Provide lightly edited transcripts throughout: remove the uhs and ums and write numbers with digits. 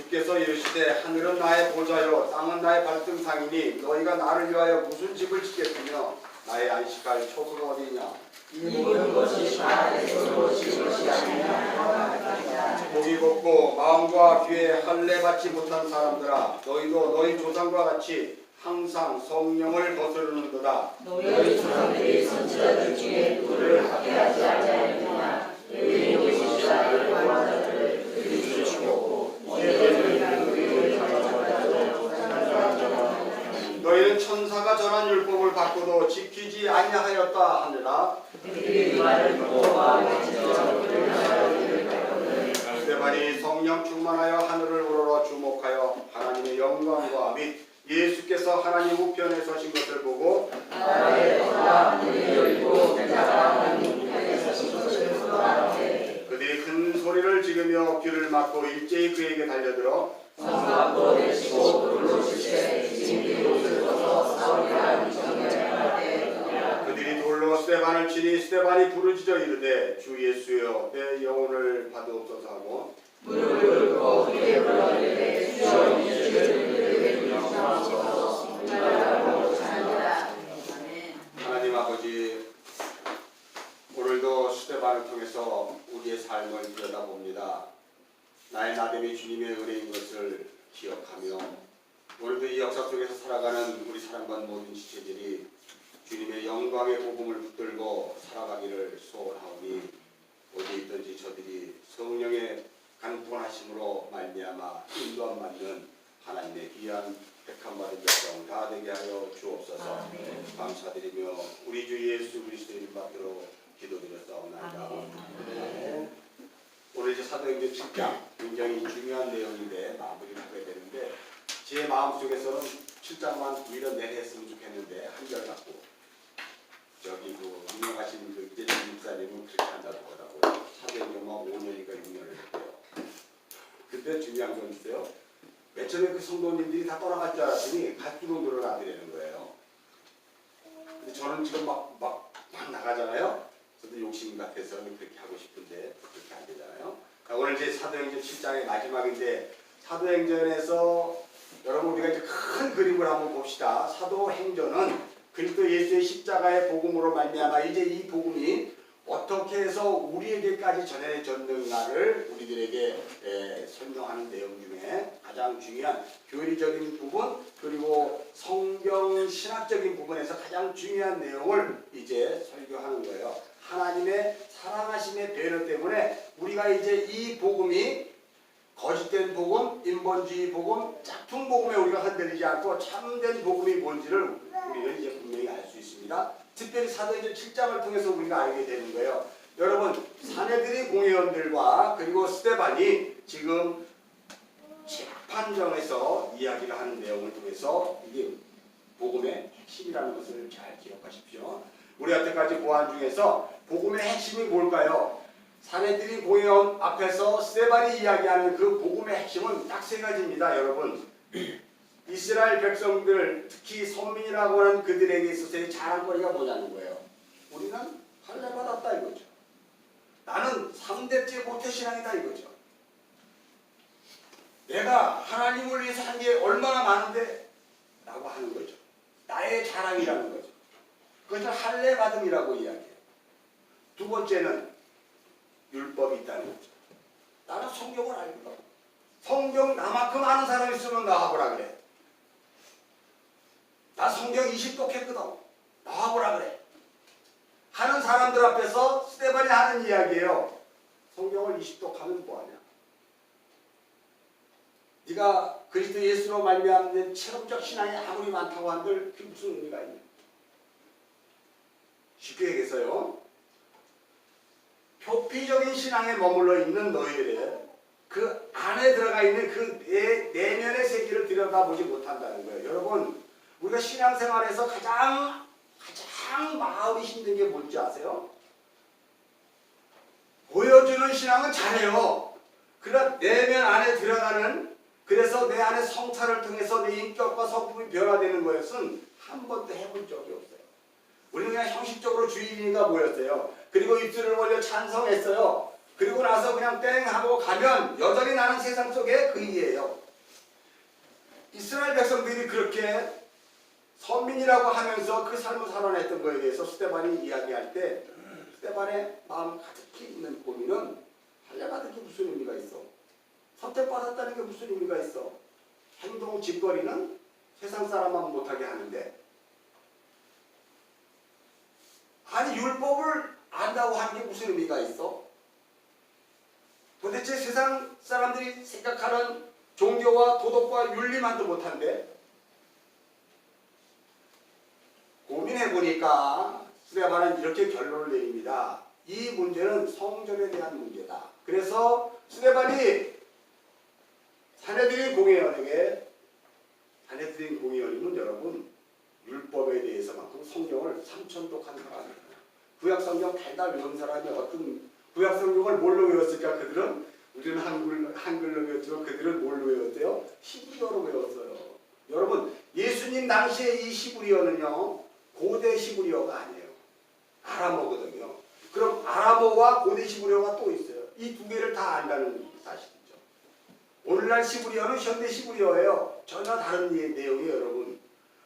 주께서 이르시되 하늘은 나의 보좌요 땅은 나의 발등상이니 너희가 나를 위하여 무슨 집을 짓겠으며 나의 안식할 초소가 어디냐. 이 모든 것이 나에게로 진 것이 아니냐. 목이 곱고 마음과 귀에 할례 받지 못한 사람들아 너희도 너희 조상과 같이 항상 성령을 거스르는도다. 너희 조상들이 선지자들 중에 누구를 학대하지 아니하였느냐. 의인이 십자가를 구한 자들을 그들이 죽였고 이들을 너희는 천사가 전한 율법을 받고도 지키지 아니하였다 하느라. 그들이 이 말을 듣고 마음에 찢어 그를 스데반이 성령 충만하여 하늘을 우러러 주목하여 하나님의 영광과 및 예수께서 하나님 우편에 서신 것을 보고 나라의 터가 문이 열리고 자가 하나님 우편에 서신 것을 보았는데 그들이 큰 소리를 지르며 귀를 막고 일제히 그에게 달려들어 성막도 내치고 돌로 칠때 진기 옷을 벗어 싸우리라 정령하되 그들이 돌로 스데반을 치니 스데반이 부르짖어 이르되 주 예수여 내 영혼을 받으옵소서 하고 무릎을 꿇고 그의 불러내되 주여 이 죄를 그에게 주옵소서 말하고 자니라. 하나님 아버지 오늘도 스데반을 통해서 우리의 삶을 들여다봅니다. 나의 나됨이 주님의 은혜인 것을 기억하며 오늘도 이 역사 속에서 살아가는 우리 사랑받는 모든 지체들이 주님의 영광의 복음을 붙들고 살아가기를 소원하오니 어디 있든지 저들이 성령의 강권하심으로 말미암아 인도함 받는 하나님의 귀한 택함받은 백성 다 되게 하여 주옵소서. 감사드리며 우리 주 예수 그리스도의 이름 받들어 기도드렸사옵나이다. 오늘 이제 사도행전 7장 굉장히 중요한 내용인데 마무리를 하게 되는데 제 마음속에서는 7장만 밀어내렸으면 좋겠는데 한결 같고 저기 그 유명하신 그 이재준 목사님은 그렇게 한다고 하더라고요. 사도행전만 5년인가 6년을 했대요. 근데 중요한 건 있어요. 맨 처음에 그 성도님들이 다 떠나갈 줄 알았더니 갈수록 늘어나더라는 거예요. 근데 저는 지금 막 나가잖아요. 저도 욕심 같아서 그렇게 하고 싶은데 그렇게 안 되잖아요. 오늘 이제 사도행전 7장의 마지막인데 사도행전에서 여러분 우리가 이제 큰 그림을 한번 봅시다. 사도행전은 그리스도 예수의 십자가의 복음으로 말미암아 이제 이 복음이 어떻게 해서 우리에게까지 전해졌는가를 우리들에게 설명하는 내용 중에 가장 중요한 교리적인 부분 그리고 성경 신학적인 부분에서 가장 중요한 내용을 이제 설교하는 거예요. 하나님의 사랑하심의 배려 때문에 우리가 이제 이 복음이 거짓된 복음, 인본주의 복음, 짝퉁 복음에 우리가 흔들리지 않고 참된 복음이 뭔지를 우리는 이제 분명히 알 수 있습니다. 특별히 사도행전 7장을 통해서 우리가 알게 되는 거예요. 여러분 사내들의 공회원들과 그리고 스데반이 지금 재판정에서 이야기를 하는 내용을 통해서 이게 복음의 핵심이라는 것을 잘 기억하십시오. 우리 여태까지 보안 중에서 복음의 핵심이 뭘까요? 사내들이 공회원 앞에서 스데반이 이야기하는 그 복음의 핵심은 딱 세 가지입니다. 여러분 이스라엘 백성들 특히 선민이라고 하는 그들에게 있어서의 자랑거리가 뭐냐는 거예요. 우리는 할례 받았다 이거죠. 나는 3대째 모태신앙이다 이거죠. 내가 하나님을 위해서 한 게 얼마나 많은데 라고 하는 거죠. 나의 자랑이라는 거죠. 그것을 할례 받음이라고 이야기해요. 두 번째는 율법이 있다는 거죠. 나는 성경을 알거든. 성경 나만큼 아는 사람 있으면 나와보라 그래. 나 성경 20독 했거든. 나와보라 그래. 하는 사람들 앞에서 스데반이 하는 이야기예요. 성경을 20독 하면 뭐하냐. 네가 그리스도 예수로 말미암는 체험적 신앙이 아무리 많다고 한들 그게 무슨 의미가 있냐. 쉽게 얘기해서요. 표피적인 신앙에 머물러 있는 너희들의 그 안에 들어가 있는 그 내면의 세계를 들여다보지 못한다는 거예요. 여러분 우리가 신앙생활에서 가장 마음이 힘든 게 뭔지 아세요? 보여주는 신앙은 잘해요. 그러나 내면 안에 들어가는 그래서 내 안에 성찰을 통해서 내 인격과 성품이 변화되는 것은 한 번도 해본 적이 없어요. 우리는 그냥 형식적으로 주일이니까 모였어요. 그리고 입술을 올려 찬성했어요. 그리고 나서 그냥 땡 하고 가면 여전히 나는 세상 속에 그이에요. 이스라엘 백성들이 그렇게 선민이라고 하면서 그 삶을 살아냈던 것에 대해서 스데반이 이야기할 때 스데반의 마음 가득히 있는 고민은 할례받은 게 무슨 의미가 있어? 선택받았다는 게 무슨 의미가 있어? 행동 짓거리는 세상 사람만 못하게 하는데 아니 율법을 안다고 하는 게 무슨 의미가 있어? 도대체 세상 사람들이 생각하는 종교와 도덕과 윤리만도 못한데 고민해보니까 스데반은 이렇게 결론을 내립니다. 이 문제는 성전에 대한 문제다. 그래서 스데반이 산헤드린 공회의원에게 산헤드린 공회의원이면 여러분 율법에 대해서만큼 성경을 3,000독 한 사람이에요. 구약성경 달달 외운 사람이 어떤 구약성경을 뭘로 외웠을까? 그들은 우리는 한글로 외웠지만 그들은 뭘로 외웠대요? 히브리어로 외웠어요. 여러분 예수님 당시에 이 히브리어는요 고대 히브리어가 아니에요. 아람어거든요. 그럼 아람어와 고대 히브리어가 또 있어요. 이 두 개를 다 안다는 사실이죠. 오늘날 히브리어는 현대 히브리어예요. 전혀 다른 내용이에요, 여러분.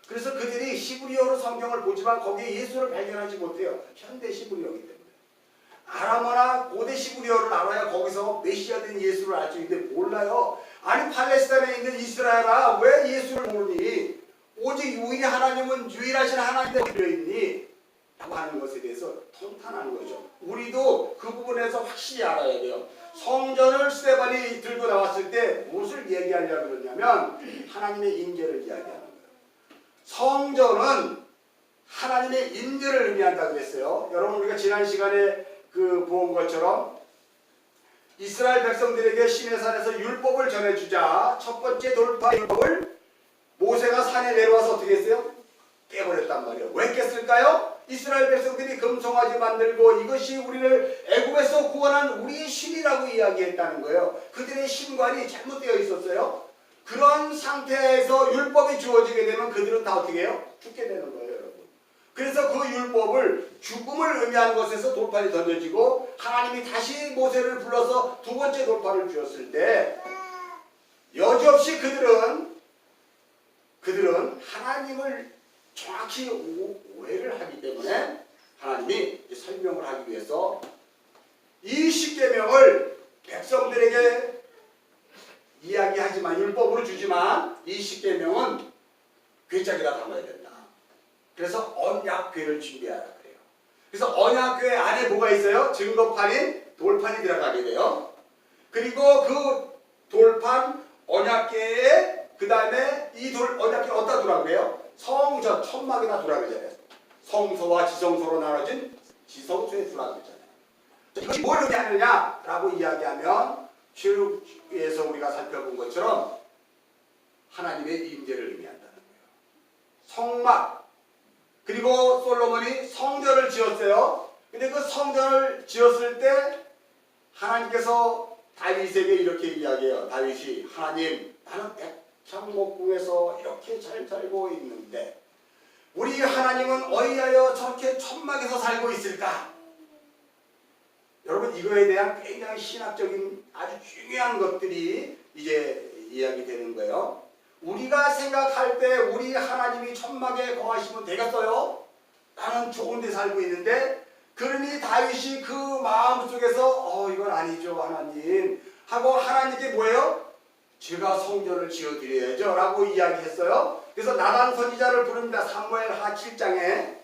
그래서 그들이 히브리어로 성경을 보지만 거기에 예수를 발견하지 못해요. 현대 히브리어이기 때문에. 아람어나 고대 히브리어를 알아야 거기서 메시아된 예수를 알 수 있는데 몰라요. 아니 팔레스타인에 있는 이스라엘아 왜 예수를 모르니? 오직 유일히 하나님은 유일하신 하나님에 들어있니? 라고 하는 것에 대해서 통탄하는 거죠. 우리도 그 부분에서 확실히 알아야 돼요. 성전을 스데반이 들고 나왔을 때 무엇을 얘기하려고 그러냐면 하나님의 임재를 이야기하는 거예요. 성전은 하나님의 임재를 의미한다고 그랬어요. 여러분 우리가 지난 시간에 본 것처럼 이스라엘 백성들에게 시내산에서 율법을 전해주자 첫 번째 돌파 율법을 모세가 산에 내려와서 어떻게 했어요? 깨버렸단 말이에요. 왜 깼을까요? 이스라엘 백성들이 금송아지 만들고 이것이 우리를 애굽에서 구원한 우리의 신이라고 이야기했다는 거예요. 그들의 신관이 잘못되어 있었어요. 그런 상태에서 율법이 주어지게 되면 그들은 다 어떻게 해요? 죽게 되는 거예요, 여러분. 그래서 그 율법을 죽음을 의미하는 것에서 돌판이 던져지고 하나님이 다시 모세를 불러서 두 번째 돌판을 주었을 때 여지없이 그들은 하나님을 정확히 오해를 하기 때문에 하나님이 설명을 하기 위해서 이 십계명을 백성들에게 이야기하지만 율법으로 주지만 이 십계명은 괴짝에다 담아야 된다. 그래서 언약궤를 준비하라 그래요. 그래서 언약궤 안에 뭐가 있어요? 증거판인 돌판이 들어가게 돼요. 그리고 그 돌판 언약궤에 그 다음에 이 언약궤 어디다 두라고 그래요? 성전 천막에다 두라고 그러잖아요. 성소와 지성소로 나눠진 지성소에 두라고 그러잖아요. 이것이 뭘 의미하느냐라고 이야기하면 최후에서 우리가 살펴본 것처럼 하나님의 임재를 의미한다는 거예요. 성막 그리고 솔로몬이 성전을 지었어요. 근데 그 성전을 지었을 때 하나님께서 다윗에게 이렇게 이야기해요. 다윗이 하나님 나는 백향목궁에서 이렇게 잘 살고 있는데 우리 하나님은 어이하여 저렇게 천막에서 살고 있을까? 여러분 이거에 대한 굉장히 신학적인 아주 중요한 것들이 이제 이야기되는 거예요. 우리가 생각할 때 우리 하나님이 천막에 거하시면 되겠어요? 나는 좋은 데 살고 있는데 그러니 다윗이 그 마음속에서 이건 아니죠 하나님 하고 하나님께 뭐예요? 제가 성전을 지어드려야죠 라고 이야기했어요. 그래서 나단 선지자를 부릅니다. 사무엘하 7장에.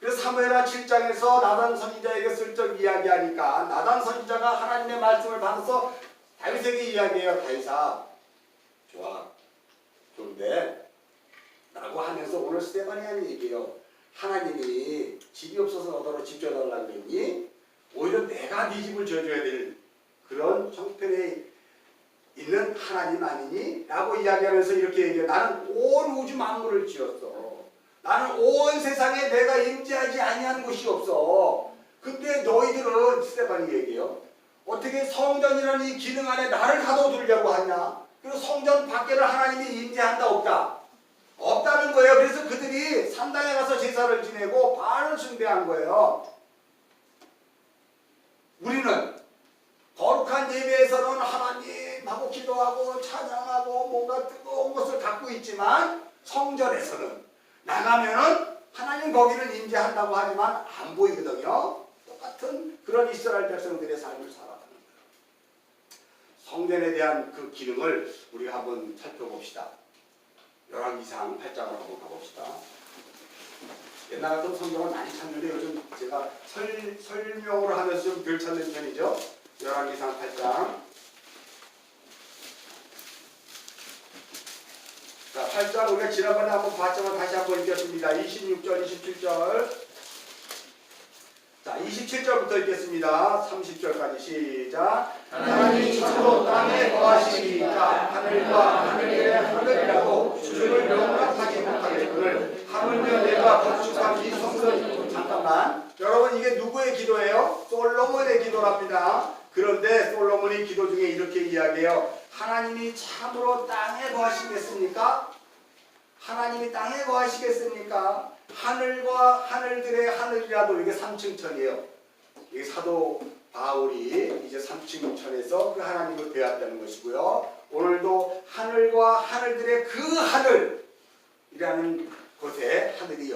그래서 사무엘하 7장에서 나단 선지자에게 슬쩍 이야기하니까 나단 선지자가 하나님의 말씀을 받아서 다윗에게 이야기해요. 다윗아 좋아 좋은데 라고 하면서 오늘 스데반이 한 얘기예요. 하나님이 집이 없어서 너더러 집 줘달라고 그랬니? 오히려 내가 네 집을 지어줘야 될 그런 형편에 있는 하나님 아니니? 라고 이야기하면서 이렇게 얘기해요. 나는 온 우주 만물을 지었어. 나는 온 세상에 내가 임재하지 아니한 곳이 없어. 근데 너희들은 스데반이 얘기해요. 어떻게 성전이라는 이 기능 안에 나를 가둬두려고 하냐? 그리고 성전 밖에는 하나님이 임재한다 없다? 없다는 거예요. 그래서 그들이 산당에 가서 제사를 지내고 바알을 숭배한 거예요. 우리는 거룩한 예배에서는 하나님 예배하고 기도하고 찬양하고 뭔가 뜨거운 것을 갖고 있지만 성전에서는 나가면은 하나님 거기를 임재한다고 하지만 안 보이거든요. 똑같은 그런 이스라엘 백성들의 삶을 살아가는 거예요. 성전에 대한 그 기능을 우리가 한번 살펴봅시다. 열왕기상 8장으로 한번 가봅시다. 옛날 같은 성경을 많이 찾는데 요즘 제가 설명으로 하면서 좀 덜 찾는 편이죠. 열왕기상 8장. 자, 8장 우리가 지난번에 한번 봤지만 다시 한번 읽겠습니다. 26절, 27절. 자, 27절부터 읽겠습니다. 30절까지 시작. 하나님이 참으로 땅에 거하시니까 하늘과 하늘의 하늘이라도 주를 용납하지 못하겠거늘 하물며 내가 건축한 이 성전. 잠깐만, 여러분 이게 누구의 기도예요? 솔로몬의 기도랍니다. 그런데 솔로몬이 기도 중에 이렇게 이야기해요. 하나님이 참으로 땅에 거하시겠습니까? 하나님이 땅에 거하시겠습니까? 하늘과 하늘들의 하늘이라도 이게 3층천이에요. 이게 사도 바울이 이제 3층천에서 그 하나님을 배웠다는 것이고요. 오늘도 하늘과 하늘들의 그 하늘이라는 곳에 하늘이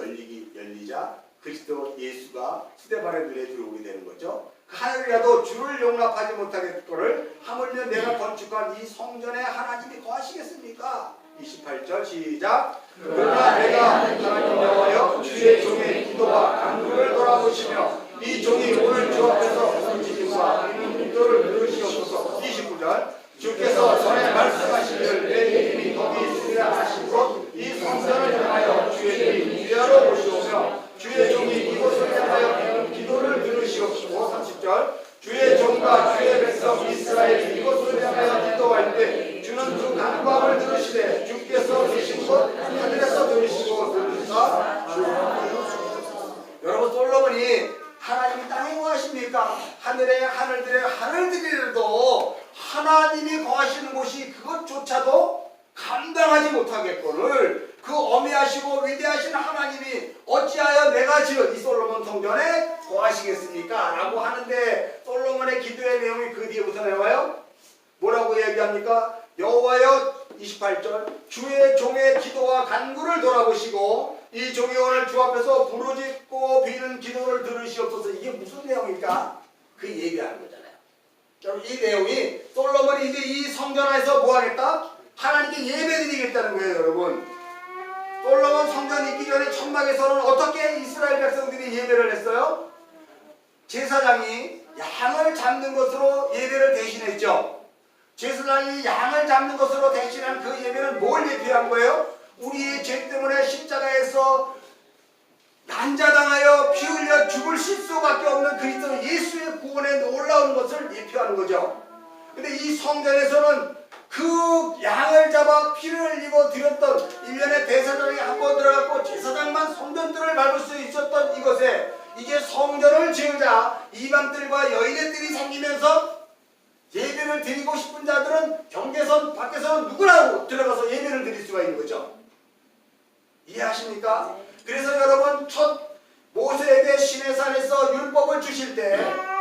열리자 그리스도 예수가 스데반의 눈에 들어오게 되는 거죠. 그 하늘이라도 주를 용납하지 못하겠거를 하물며 내가 건축한 이 성전에 하나님이 거하시겠습니까? 28절 시작. 그러나 내가 하나님 여호와여 주의 종의 기도와 간구를 돌아보시며 이 종이 오늘 주 앞에서 선지심과 기도를 들으시옵소서. 29절 주께서 전에 말씀하시기를 내 이름이 거기 있으리라 하신 곳 이 성전을 향하여 주의 이름이 주야로 오시오며 주의 종이 이곳을 향하여 기도를 들으시옵시고. 30절 주의 종과 주의 백성 이스라엘이 이곳을 향하여 기도할 때 주는 그 간구함을 들으시되 주께서 계신 곳 하늘에서 들으시고 들으사 여러분 솔로몬이 하나님이 땅에 거하십니까? 하늘의 하늘들의 하늘들이라도 하나님이 거하시는 곳이 그것조차도 감당하지 못하겠거늘 그 어미하시고 위대하신 하나님이 어찌하여 내가 지은 이 솔로몬 성전에 거하시겠습니까? 라고 하는데 솔로몬의 기도의 내용이 그 뒤에부터 나와요. 뭐라고 얘기합니까? 여호와여 28절 주의 종의 기도와 간구를 돌아보시고 이 종이 오늘 주 앞에서 부르짖고 비는 기도를 들으시옵소서. 이게 무슨 내용입니까? 그 얘기하는 거잖아요. 여러분 이 내용이 솔로몬이 이제 이 성전 안에서 뭐 하겠다? 하나님께 예배드리겠다는 거예요. 여러분 솔로몬 성전 있기 전에 천막에서는 어떻게 이스라엘 백성들이 예배를 했어요? 제사장이 양을 잡는 것으로 예배를 대신했죠. 제사장이 양을 잡는 것으로 대신한 그 예배는 뭘 예표한 거예요? 우리의 죄 때문에 십자가에서 난자당하여 피 흘려 죽을 실수밖에 없는 그리스도 예수의 구원에 놀라운 것을 예표하는 거죠. 근데 이 성전에서는 그 양을 잡아 피를 흘리고 드렸던 1년에 대사장이 한 번 들어갔고 제사장만 성전들을 밟을 수 있었던 이것에 이제 성전을 지으자 이방들과 여인들이 생기면서 예배를 드리고 싶은 자들은 경계선 밖에서는 누구나 들어가서 예배를 드릴 수가 있는 거죠. 이해하십니까? 그래서 여러분 첫 모세에게 시내산에서 율법을 주실 때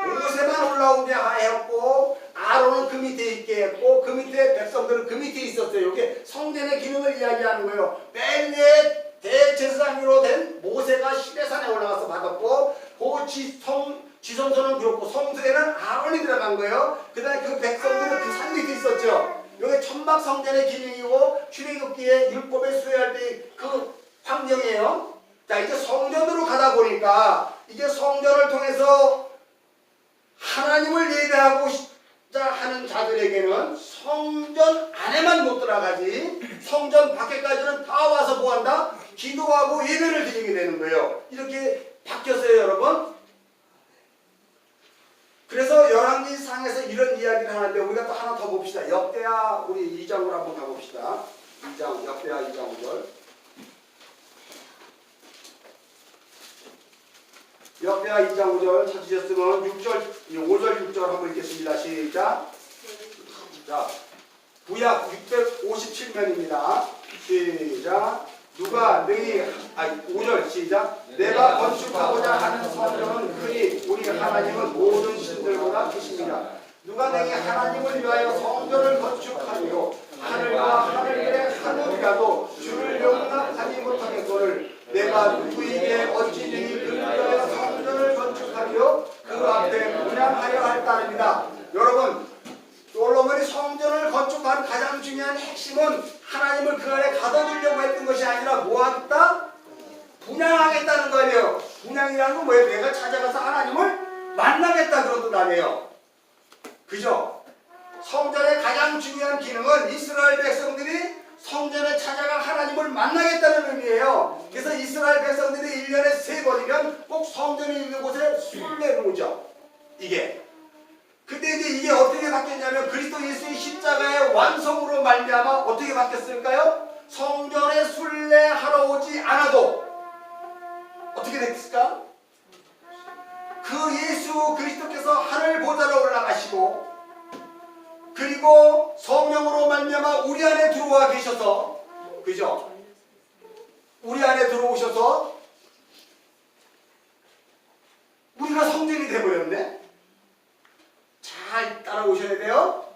모세만 올라오게 하였고 아론은 그 밑에 있게 했고 그 밑에 백성들은 그 밑에 있었어요. 이게 성전의 기능을 이야기하는 거예요. 맨 위에 대제사장으로 된 모세가 시내산에 올라가서 받았고 그 지성소는 그렇고 성소에는 아론이 들어간 거예요. 그 다음에 그 백성들은 그 산 밑에 있었죠. 이게 천막 성전의 기능이고 출애굽기에 율법에 수여할 때 그 환경이에요. 자 이제 성전으로 가다 보니까 이제 성전을 통해서 하나님을 예배하고자 하는 자들에게는 성전 안에만 못 들어가지 성전 밖에까지는 다 와서 뭐한다? 기도하고 예배를 드리게 되는 거예요. 이렇게 바뀌었어요 여러분. 그래서 열왕기상에서 이런 이야기를 하는데 우리가 또 하나 더 봅시다. 역대하 우리 2장으로 한번 가봅시다. 2장 역대하 2장 5절. 역대하 2장 5절 찾으셨으면 5절 6절 한번 읽겠습니다. 시작. 자, 구약 657면입니다. 시작. 누가 너희 5절 시작. 내가 건축하고자 하는 성전은 크니 우리 하나님은 모든 신들보다 크십니다. 누가 내게 하나님을 위하여 성전을 건축하며 하늘과 하늘들의 하늘이라도 주를 용납하지 못하겠거늘 내가 누구에게 어찌 능히 그를 위하여 성전을 건축하며 그 앞에 분양하여 할 따름이다. 여러분, 솔로몬이 성전을 건축한 가장 중요한 핵심은 하나님을 그 안에 가둬두려고 했던 것이 아니라 뭐 하겠다? 분양하겠다는 거예요. 분양이라는 건 뭐예요? 내가 찾아가서 하나님을 만나겠다 그런 뜻 아니에요. 그죠? 성전의 가장 중요한 기능은 이스라엘 백성들이 성전에 찾아가 하나님을 만나겠다는 의미예요. 그래서 이스라엘 백성들이 1년에 3번이면 꼭 성전이 있는 곳에 순례를 오죠. 이게. 근데 이제 이게 어떻게 바뀌었냐면 그리스도 예수의 십자가의 완성으로 말미암아 어떻게 바뀌었을까요? 성전에 순례하러 오지 않아도 어떻게 됐을까? 그 예수 그리스도께서 하늘 보좌로 올라가시고 그리고 성령으로 말미암아 우리 안에 들어와 계셔서 그죠? 우리 안에 들어오셔서 우리가 성전이 돼버렸네. 잘 따라오셔야 돼요.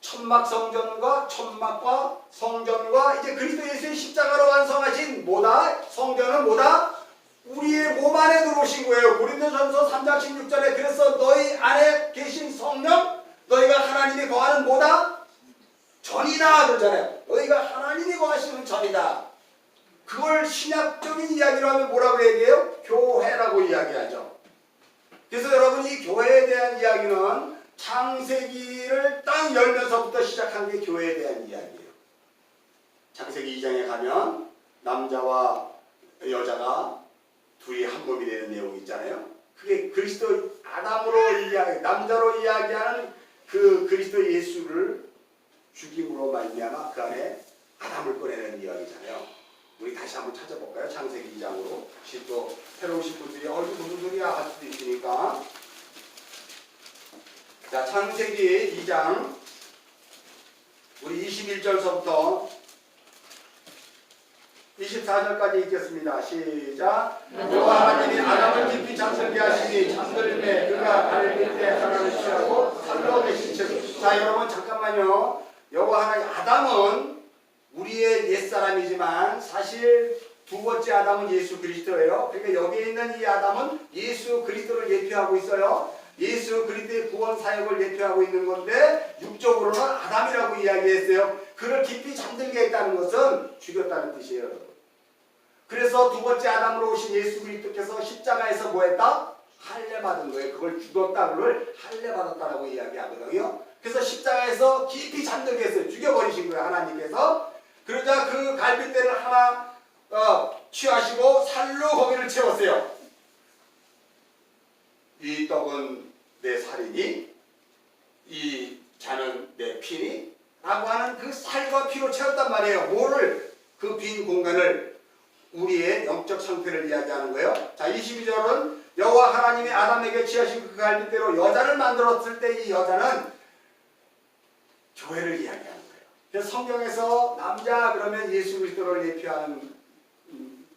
천막 성전과 천막과 성전과 이제 그리스도 예수의 십자가로 완성하신 뭐다? 성전은 뭐다? 우리의 몸 안에 들어오신 거예요. 고린도전서 3장 16절에 그래서 너희 안에 계신 성령 너희가 하나님이 거하는 뭐다? 전이다 그러잖아요. 너희가 하나님이 거하시는 전이다. 그걸 신약적인 이야기로 하면 뭐라고 얘기해요? 교회라고 이야기하죠. 그래서 여러분 이 교회에 대한 이야기는 창세기를 딱 열면서부터 시작한 게 교회에 대한 이야기예요. 창세기 2장에 가면 남자와 여자가 둘이 한 몸이 되는 내용이 있잖아요. 그게 그리스도 아담으로 남자로 이야기하는 그 그리스도 예수를 죽임으로 말미암아 그 안에 아담을 꺼내는 이야기잖아요. 우리 다시 한번 찾아볼까요? 창세기 2장으로. 또 새로 오신 분들이 무슨 소리야 할 수도 있으니까. 자, 창세기 2장 우리 21절서부터 24절까지 읽겠습니다. 시작. 여호와 하나님이 아담을 깊이 잠들게 하시니 잠들매 그가 갈빗대 하나를 취하고 살로 계신 즉. 자, 여러분 잠깐만요. 여호와 하나님 아담은 우리의 옛사람이지만 사실 두 번째 아담은 예수 그리스도예요. 그러니까 여기에 있는 이 아담은 예수 그리스도를 예표하고 있어요. 예수 그리스도의 구원 사역을 예표하고 있는 건데 육적으로는 아담이라고 이야기했어요. 그를 깊이 잠들게 했다는 것은 죽였다는 뜻이에요. 여러분. 그래서 두 번째 아담으로 오신 예수 그리스도께서 십자가에서 뭐 했다? 할례 받은 거예요. 그걸 죽었다, 그걸 할례 받았다라고 이야기하거든요. 그래서 십자가에서 깊이 잠들게 했어요. 죽여버리신 거예요, 하나님께서. 그러자 그 갈빗대를 하나 취하시고 살로 거기를 채웠어요. 이 떡은 내 살이니 이 잔은 내 피니 라고 하는 그 살과 피로 채웠단 말이에요. 뭐를? 그 빈 공간을 우리의 영적 상태를 이야기하는 거예요. 자, 22절은 여호와 하나님이 아담에게 취하신 그 갈빗대로 여자를 만들었을 때 이 여자는 교회를 이야기하는 거예요. 그래서 성경에서 남자 그러면 예수 그리스도를 예표하는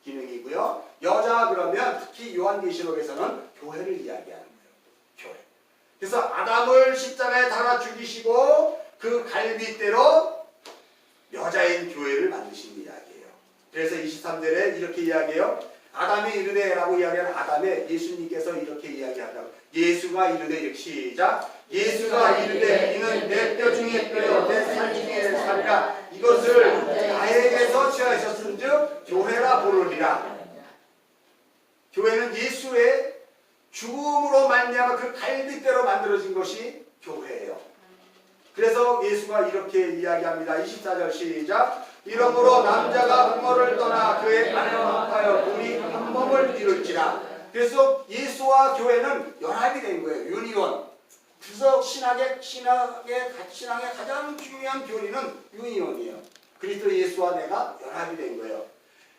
기능이고요. 여자 그러면 특히 요한계시록에서는 교회를 이야기하는 거예요. 교회. 그래서 아담을 십자가에 달아 죽이시고 그 갈빗대로 여자인 교회를 만드신 이야기예요. 그래서 23절에 이렇게 이야기해요. 아담이 이르되 라고 이야기하는 아담에 예수님께서 이렇게 이야기한다고. 예수가 이르되 이렇게 시작. 예수가 이르되 이는 내 뼈 중에 뼈요 내 살 중에 살이라 이것을 나에게서 취하셨은즉 교회라 부르리라. 교회는 예수의 죽음으로 말미암아 그 갈빗대로 만들어진 것이 교회예요. 그래서 예수가 이렇게 이야기합니다. 24절 시작. 이러므로 남자가 부모를 떠나 그의 아내와 합하여 둘이 한 몸을 이룰지라. 그래서 예수와 교회는 연합이 된 거예요. 유니온. 그래서 신앙의 가장 중요한 교리는 유니온이에요. 그리스도 예수와 내가 연합이 된 거예요.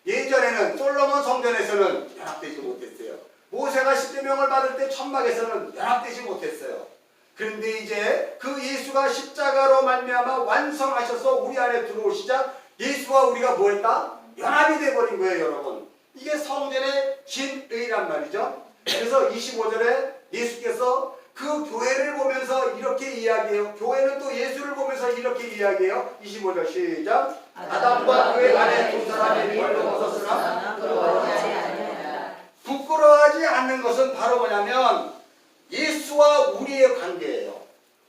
예전에는 솔로몬 성전에서는 연합되지 못했어요. 모세가 십계명을 받을 때 천막에서는 연합되지 못했어요. 그런데 이제 그 예수가 십자가로 말미암아 완성하셔서 우리 안에 들어오시자 예수와 우리가 뭐했다? 연합이 돼버린 거예요, 여러분. 이게 성전의 진의란 말이죠. 그래서 25절에 예수께서 그 교회를 보면서 이렇게 이야기해요. 교회는 또 예수를 보면서 이렇게 이야기해요. 25절 시작. 아담과 그의 아내 두 사람이 벌거벗었으나 부끄러워하지 않는 것은 바로 뭐냐면 예수와 우리의 관계예요.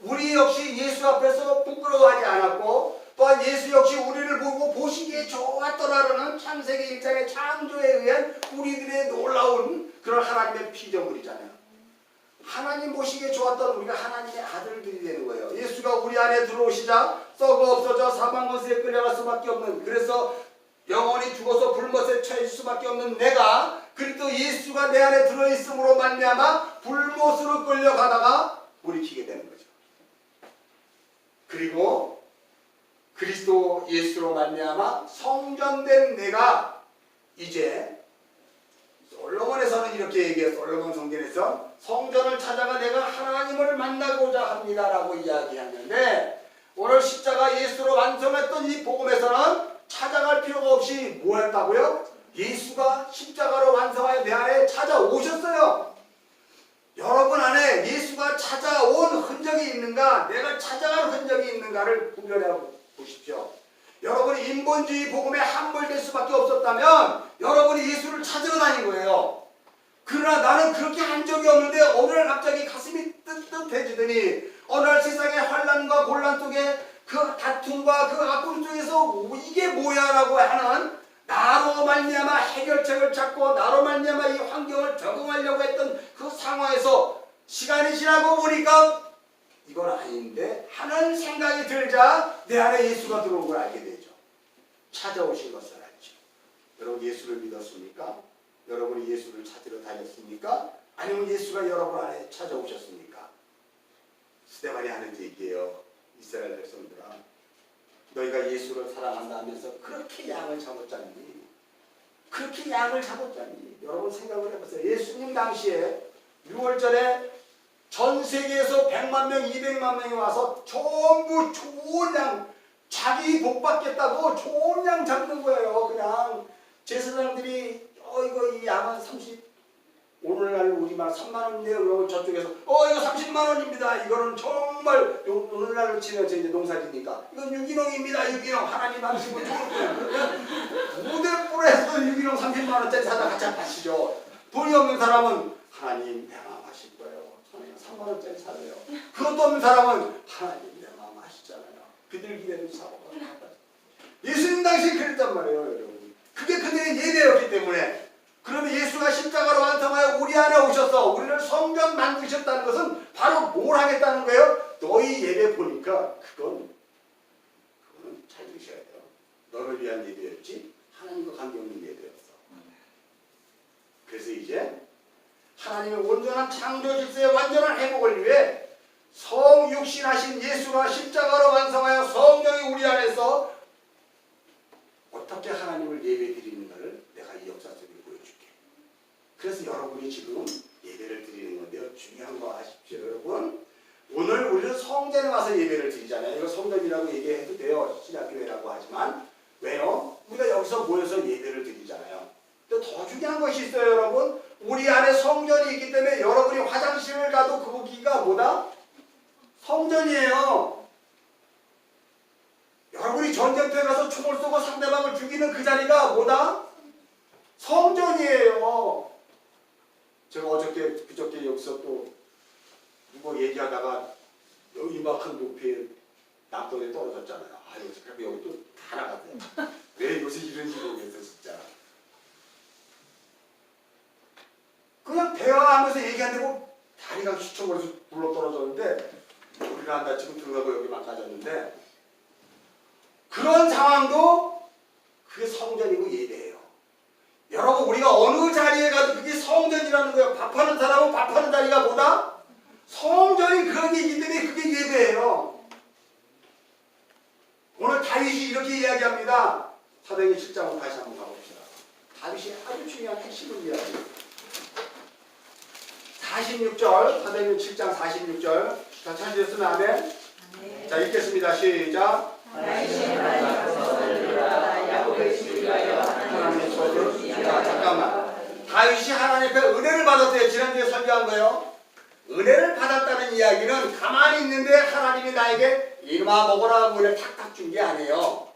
우리 역시 예수 앞에서 부끄러워하지 않았고 또한 예수 역시 우리를 보고 보시기에 좋았더라라는 창세기 1장의 창조에 의한 우리들의 놀라운 그런 하나님의 피조물이잖아요. 하나님 보시기에 좋았던 우리가 하나님의 아들들이 되는 거예요. 예수가 우리 안에 들어오시자 썩어 없어져 사망못에 끌려갈 수밖에 없는, 그래서 영원히 죽어서 불못에 처해질 수밖에 없는 내가 그리스도 예수가 내 안에 들어있음으로 말미암아 불못으로 끌려가다가 불이 켜게 되는 거죠. 그리고 그리스도 예수로 말미암아 성전된 내가 이제 솔로몬에서는 이렇게 얘기해요. 솔로몬 성전에서 성전을 찾아가 내가 하나님을 만나고자 합니다라고 이야기하는데, 오늘 십자가 예수로 완성했던 이 복음에서는 찾아갈 필요가 없이 뭐 했다고요? 예수가 십자가로 완성하여 내 안에 찾아오셨어요. 여러분 안에 예수가 찾아온 흔적이 있는가, 내가 찾아갈 흔적이 있는가를 구별해 보십시오. 여러분이 인본주의 복음에 함몰될 수밖에 없었다면 여러분이 예수를 찾으러 다닌 거예요. 그러나 나는 그렇게 한 적이 없는데 어느 날 갑자기 가슴이 뜨뜻해지더니 어느 날 세상의 환난과 곤란 속에 그 다툼과 그 아픔 속에서 이게 뭐야 라고 하는, 나로 말미암아 해결책을 찾고 나로 말미암아 이 환경을 적응하려고 했던 그 상황에서 시간이 지나고 보니까 이건 아닌데 하는 생각이 들자 내 안에 예수가 들어온 걸 알게 되죠. 찾아오신 것을 알죠. 여러분 예수를 믿었습니까? 여러분이 예수를 찾으러 다녔습니까? 아니면 예수가 여러분 안에 찾아오셨습니까? 스데반이 하는 얘기예요. 이스라엘 백성들아, 너희가 예수를 사랑한다 하면서 그렇게 양을 잡았잖니? 그렇게 양을 잡았잖니? 여러분 생각을 해보세요. 예수님 당시에 6월절에 전 세계에서 100만 명, 200만 명이 와서 전부 좋은 양, 자기 복 받겠다고 좋은 양 잡는 거예요. 그냥 제사장들이 이거 이 양은 30, 오늘날 우리말 3만 원이네요. 그러고 저쪽에서 이거 30만 원입니다. 이거는 정말 오늘날로 치면 이제 농사지니까 이건 유기농입니다. 유기농. 하나님 하시고 좋은 거예요. 그러면 무대불에서 유기농 30만 원짜리 사다 같이 파시죠. 돈이 없는 사람은 하나님 내 마음 하실 거예요. 3만 원짜리 사래요. 그것도 없는 사람은 하나님 내 마음 하시잖아요. 그들 기대는 사고가 예수님 당시 그랬단 말이에요. 여러분. 그게 그들의 예배였기 때문에. 그러면 예수가 십자가로 완성하여 우리 안에 오셔서 우리를 성전 만드셨다는 것은 바로 뭘 하겠다는 거예요? 너희 예배 보니까 그거는 잘 들으셔야 돼요. 너를 위한 예배였지 하나님과 관계없는 예배였어. 그래서 이제 하나님의 온전한 창조 질서의 완전한 회복을 위해 성육신하신 예수가 십자가로 완성하여 성령이 우리 안에서 어떻게 하나님을 예배드리는가를 내가 이 역사 속에 보여줄게. 그래서 여러분이 지금 예배를 드리는 건데요. 중요한 거 아십시오, 여러분. 오늘 우리는 성전에 와서 예배를 드리잖아요. 이거 성전이라고 얘기해도 돼요. 신학교회라고 하지만. 왜요? 우리가 여기서 모여서 예배를 드리잖아요. 또 더 중요한 것이 있어요, 여러분. 우리 안에 성전이 있기 때문에 여러분이 화장실을 가도 거기가 뭐다? 성전이에요. 여러분이 전쟁터에 가서 총을 쏘고 상대방을 죽이는 그 자리가 뭐다? 성전이에요. 제가 그저께 여기서 또 누구 얘기하다가 이만한 높이에 낙동에 떨어졌잖아요. 그래서 여기 또 다 나갔어요. 왜 요새 이런지 모르겠어 진짜. 그냥 대화하면서 얘기한다고 다리가 휘청거려서 굴러 떨어졌는데 우리가 안 다치고 들어가고 여기만 가졌는데, 그런 상황도 그게 성전이고 예배예요. 여러분 우리가 어느 자리에 가도 그게 성전이라는 거예요. 밥하는 사람은 밥하는 자리가 뭐다? 성전이 그런 게 있기 때문에 그게 예배예요. 오늘 다윗이 이렇게 이야기합니다. 사도행전 7장으로 다시 한번 가봅시다. 다윗이 아주 중요한 핵심을 이야기해요. 46절, 사도행전 7장 46절. 다 찾으셨으면 아멘. 자, 읽겠습니다. 시작. 잠깐만. 다윗이 하나님 앞에 은혜를 받았어요. 지난주에 설교한 거예요. 은혜를 받았다는 이야기는 가만히 있는데 하나님이 나에게 이놈아 먹어라 은혜 탁탁 준 게 아니에요.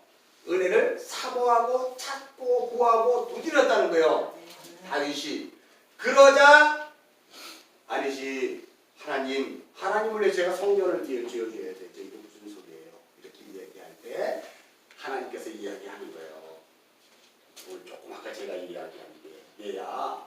은혜를 사모하고 찾고 구하고 두드렸다는 거예요. 다윗이. 그러자 아니지 하나님을 위해 제가 성전을 지어줘야 돼. 이게 무슨 소리예요? 이렇게 이야기할 때 하나님께서 이야기하는 거예요. 오늘 조금 아까 제가 이야기한 게 얘야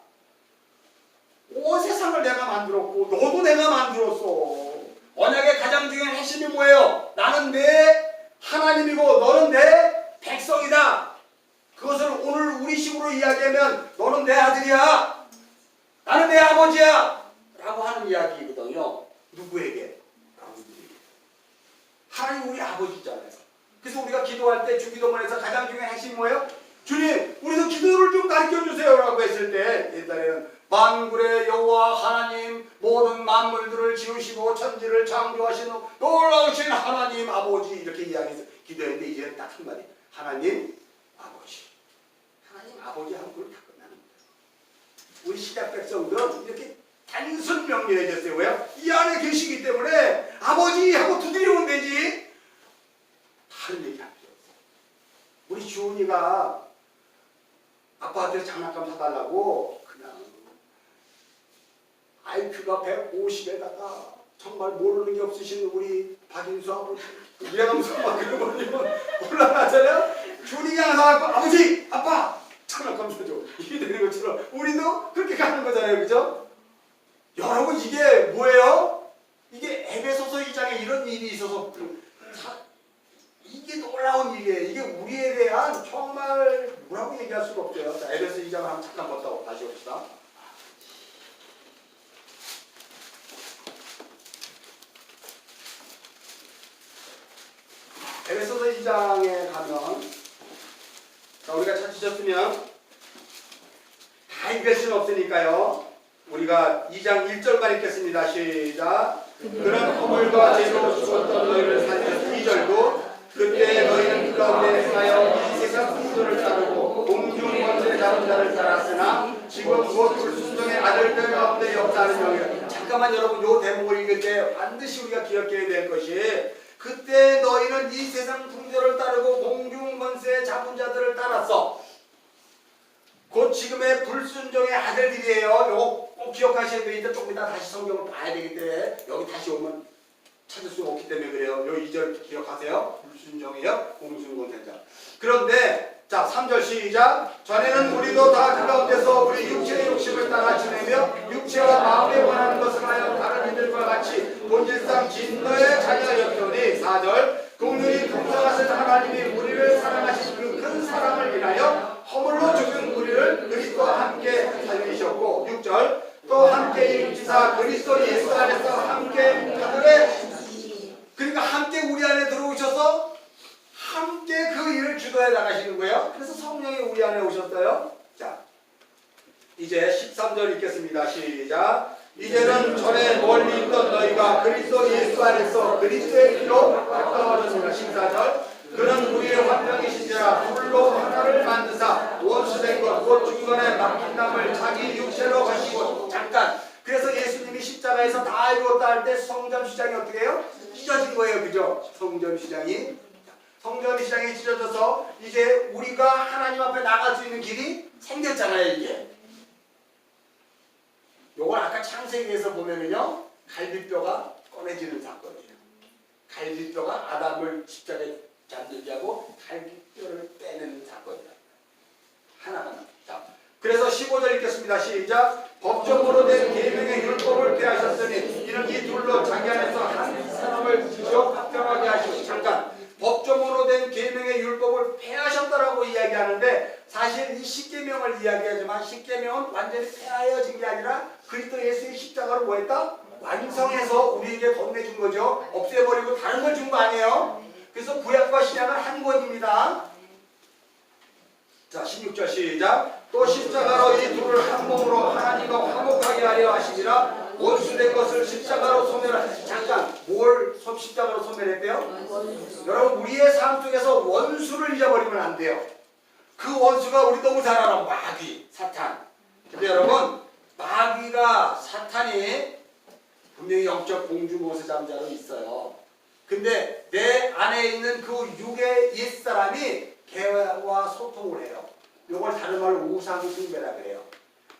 온 세상을 내가 만들었고 너도 내가 만들었어. 언약의 가장 중요한 핵심이 뭐예요? 나는 내 하나님이고 너는 내 백성이다. 그것을 오늘 우리식으로 이야기하면 너는 내 아들이야. 나는 내 아버지야. 라고 하는 이야기거든요. 누구에게? 하나님 우리 아버지잖아요. 그래서 우리가 기도할 때 주기도문에서 가장 중요한 핵심이 뭐예요? 주님 우리도 기도를 좀 가르쳐주세요 라고 했을 때 옛날에는 만군의 여호와 하나님 모든 만물들을 지으시고 천지를 창조하시는 놀라우신 하나님 아버지 이렇게 이야기해서 기도했는데 이제는 딱 한마디 하나님 아버지. 하나님 아버지 한 걸 다 끝나는 거예요. 우리 시작 백성들은 이렇게 단순 명령해졌어요. 왜요? 이 안에 계시기 때문에 아버지 하고 두드리면 되지. 다른 얘기 할 필요 없어요. 우리 주은이가 아빠한테 장난감 사달라고 그냥 IQ가 150에다가 정말 모르는 게 없으신 우리 박인수 아버지 이래가면서 막 그러면 곤란하잖아요. 주은이가 나와서 아버지 아빠 장난감 사줘 이게 되는 것처럼 우리도 그렇게 가는 거잖아요. 그죠? 여러분 이게 뭐예요? 이게 에베소서 2장에 이런 일이 있어서 이게 놀라운 일이에요. 이게 우리에 대한 정말 뭐라고 얘기할 수가 없어요. 자, 에베소 2장을 한번 잠깐 봤다고 다시 봅시다. 에베소서 2장에 가면 자, 우리가 찾으셨으면 다 읽을 수는 없으니까요. 우리가 2장 1절만 읽겠습니다. 시작. 그런 허물과 죄로 죽었던 너희를 살려서 2절도 그때 너희는 그 가운데 행하여 이 세상 풍조를 따르고 공중 권세 잡은 자를 따랐으나 지금 곧 불순종의 아들들 가운데 역사하는 영이라. 잠깐만 여러분 요 대목을 읽을 때 반드시 우리가 기억해야 될 것이 그때 너희는 이 세상 풍조를 따르고 공중 권세 잡은 자들을 따랐어. 곧 지금의 불순종의 아들들이에요. 요거 꼭 기억하셔야 되니까 조금 이따 다시 성경을 봐야 되기 때문에 여기 다시 오면 찾을 수 없기 때문에 그래요. 요 2절 기억하세요. 불순종이요. 공중권세자. 그런데 자 3절 시작. 전에는 우리도 다 그 가운데서 우리 육체의 욕심을 따라 지내며 육체와 마음에 원하는 것을 하여 다른 이들과 같이 본질상 진노의 자녀였더니 4절 공률이 풍성하신 하나님이 우리를 사랑하신 그 큰 사랑을 인하여 허물로 죽은 우리를 그리스도와 함께 살리셨고 6절 또 함께 일으키사 그리스도 예수 안에서 함께 하늘에 그러니까 함께 우리 안에 들어오셔서 함께 그 일을 주도해 나가시는 거예요. 그래서 성령이 우리 안에 오셨어요. 자, 이제 13절 읽겠습니다. 시작. 이제는 전에 멀리 있던 너희가 그리스도 예수 안에서 그리스도의 피로 가까워졌습니다. 14절 그는 우리의 환경이시니라 불로 하나를 만드사 원수된 것 곧 중간에 막힌 남을 자기 육체로 가시고 잠깐 그래서 예수님이 십자가에서 다 이루었다 할 때 성전시장이 어떻게 해요? 찢어진 거예요. 그죠? 성전시장이 찢어져서 이제 우리가 하나님 앞에 나갈 수 있는 길이 생겼잖아요. 이게 요걸 아까 창세기에서 보면은요 갈비뼈가 꺼내지는 사건이에요. 갈비뼈가 아담을 십자가에 잠들게 하고 갈비뼈를 빼내는 사건이다. 하나가 자, 그래서 15절 읽겠습니다. 시작. 법정으로 된 계명의 율법을 폐하셨으니 이는 이 둘로 자기 안에서 한 사람을 지어 합병하게 하시고 잠깐 법정으로 된 계명의 율법을 폐하셨다라고 이야기하는데 사실 이 십계명을 이야기하지만 십계명은 완전히 폐하여진 게 아니라 그리스도 예수의 십자가로 뭐했다? 완성해서 우리에게 건네준 거죠. 없애버리고 다른 걸 준 거 아니에요. 그래서 구약과 신약은 한 권입니다. 자 16절 시작. 또 십자가로 이 둘을 한 몸으로 하나님과 화목하게 하려 하시니라. 원수된 것을 십자가로 소멸하시. 잠깐 뭘 십자가로 소멸했대요? 여러분 우리의 삶 속에서 원수를 잊어버리면 안 돼요. 그 원수가 우리 너무 잘 알아. 마귀, 사탄. 근데 여러분 마귀가 사탄이 분명히 영적 공주모세잠자로 있어요. 근데 내 안에 있는 그 육의 옛사람이 개와 소통을 해요. 이걸 다른 말로 우상숭배라 그래요.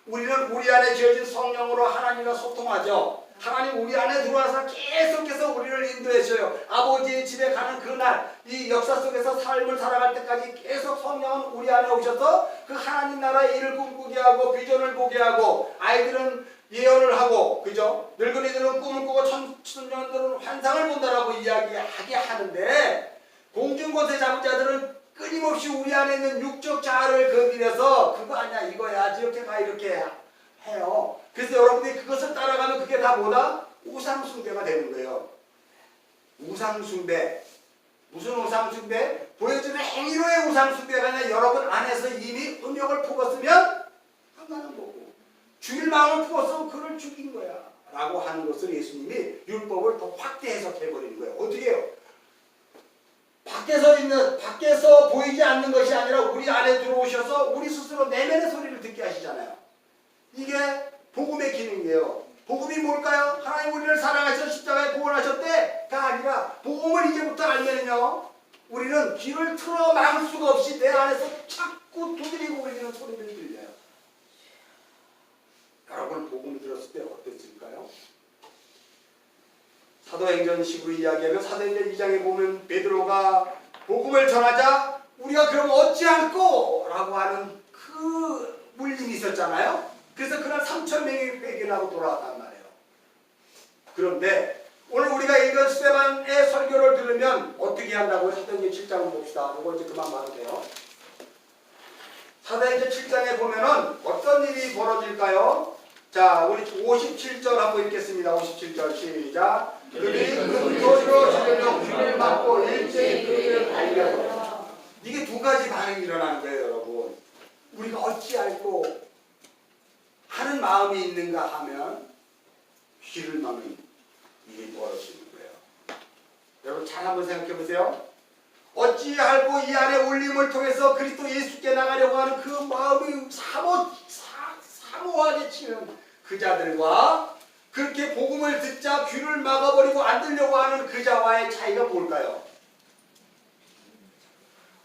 우리는 우리 안에 지어진 성령으로 하나님과 소통하죠. 하나님 우리 안에 들어와서 계속해서 우리를 인도해줘요. 아버지의 집에 가는 그날 이 역사 속에서 삶을 살아갈 때까지 계속 성령은 우리 안에 오셔서 그 하나님 나라의 일을 꿈꾸게 하고 비전을 보게 하고, 아이들은 예언을 하고, 그죠? 늙은이들은 꿈을 꾸고 청년들은 환상을 본다라고 이야기하게 하는데, 공중권세 잡은 자들은 끊임없이 우리 안에 있는 육적 자아를 건드려서 그거 아니야 이거야 이렇게 가 이렇게 해요. 그래서 여러분들이 그것을 따라가면 그게 다 뭐다? 우상숭배가 되는 거예요. 우상숭배. 무슨 우상숭배? 보여주는 행위로의 우상숭배가 아니라 여러분 안에서 이미 음욕을 품었으면 한다는 거고, 죽일 마음을 품었으면 그를 죽인 거야 라고 하는 것을 예수님이 율법을 더 확대 해석해버리는 거예요. 어떻게 해요? 밖에서 보이지 않는 것이 아니라 우리 안에 들어오셔서 우리 스스로 내면의 소리를 듣게 하시잖아요. 이게 복음의 기능이에요. 복음이 뭘까요? 하나님 우리를 사랑하셔서 십자가에 구원하셨대가 아니라, 복음을 이제부터 알면요 우리는 귀를 틀어 막을 수가 없이 내 안에서 자꾸 두드리고 울리는 소리를 들려요. 여러분 복음을 들었을 때 어땠을까요? 사도행전 식으로 이야기하면 사도행전 2장에 보면 베드로가 복음을 전하자 우리가 그럼 어찌할꼬? 라고 하는 그 물림이 있었잖아요. 그래서 그날 3,000명이 회개하고 돌아왔단 말이에요. 그런데 오늘 우리가 읽은 스데반의 설교를 들으면 어떻게 한다고요? 사도행전 7장을 봅시다. 이거 이제 그만 봐도 돼요. 사도행전 7장에 보면은 어떤 일이 벌어질까요? 자, 우리 57절 한번 읽겠습니다. 57절 시작. 그들이 큰 소리로 저녁 귀를 막고 일제히 그들을 달려서. 이게 두 가지 반응이 일어나는 거예요, 여러분. 우리가 어찌할꼬 하는 마음이 있는가 하면 귀를 막는 일이 벌어지는 거예요. 여러분 잘 한번 생각해 보세요. 어찌할꼬 이 안에 울림을 통해서 그리스도 예수께 나가려고 하는 그 마음이 사모하게 치는 그 자들과, 그렇게 복음을 듣자 귀를 막아버리고 안 들려고 하는 그 자와의 차이가 뭘까요?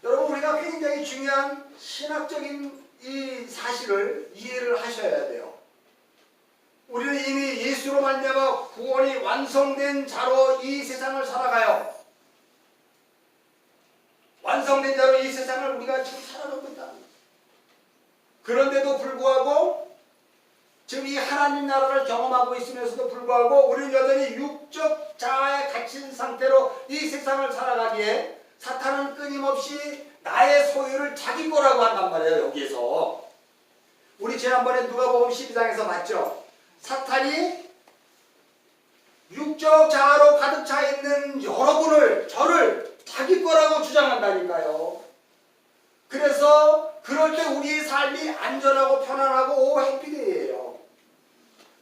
여러분 우리가 굉장히 중요한 신학적인 이 사실을 이해를 하셔야 돼요. 우리는 이미 예수로 말미암아 구원이 완성된 자로 이 세상을 살아가요. 완성된 자로 이 세상을 우리가 지금 살아가고 있다. 그런데도 불구하고 지금 이 하나님 나라를 경험하고 있으면서도 불구하고 우리는 여전히 육적 자아에 갇힌 상태로 이 세상을 살아가기에 사탄은 끊임없이 나의 소유를 자기 거라고 한단 말이에요. 여기에서 우리 지난번에 누가복음 12장에서 봤죠. 사탄이 육적 자아로 가득 차 있는 여러분을, 저를 자기 거라고 주장한다니까요. 그래서 그럴 때 우리의 삶이 안전하고 편안하고 해피데이예요.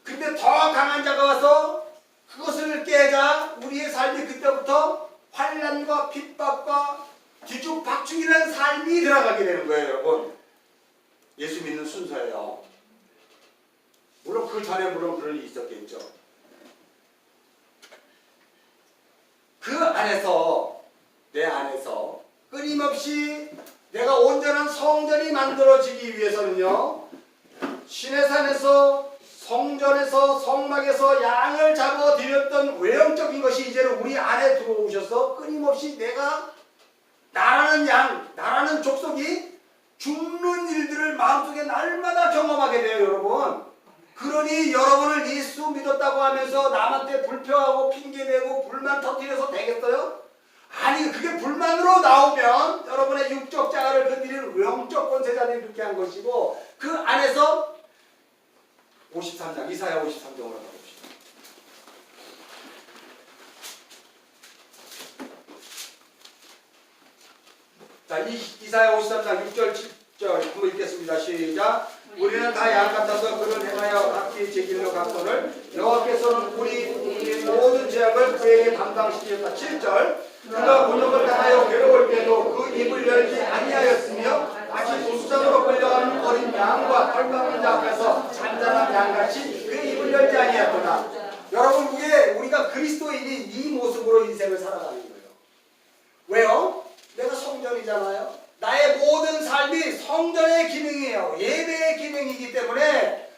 근데 더 강한 자가 와서 그것을 깨자 우리의 삶이 그때부터 환난과 핍박과 뒤죽박죽이라는 삶이 들어가게 되는 거예요, 여러분. 예수 믿는 순서예요. 물론 그 전에 그런 일이 있었겠죠. 그 안에서, 내 안에서 끊임없이 내가 온전한 성전이 만들어지기 위해서는요, 시내산에서 성전에서 성막에서 양을 잡아 드렸던 외형적인 것이 이제는 우리 안에 들어오셔서 끊임없이 내가 나라는 양, 나라는 족속이 죽는 일들을 마음속에 날마다 경험하게 돼요, 여러분. 그러니 여러분을 예수 믿었다고 하면서 남한테 불평하고 핑계대고 불만 터뜨려서 되겠어요? 아니, 그게 불만으로 나오면 여러분의 육적 자아를 건드리는 영적 권세자들이 그렇게 한 것이고, 그 안에서 53장, 이사야 53장으로 가봅시다. 자, 이사야 53장 6절 7절 한번 읽겠습니다. 시작. 우리는 다 양 같아서 그를 행하여 각기 제 길로 갔거늘 여호와께서는 우리의 모든 죄악을 그에게 담당시켰다. 7절. 그가 곤욕을 당하여 괴로울 때도 그 입을 열지 아니하였으며 마치 도수장으로 끌려가는 어린 양과 털 감은 자 앞에서 잔잔한 양같이 그 입을 열지 아니하였구나. 여러분 그게 우리가 그리스도인이 이 모습으로 인생을 살아가는 거예요. 왜요? 내가 성전이잖아요. 나의 모든 삶이 성전의 기능이에요. 예배의 기능이기 때문에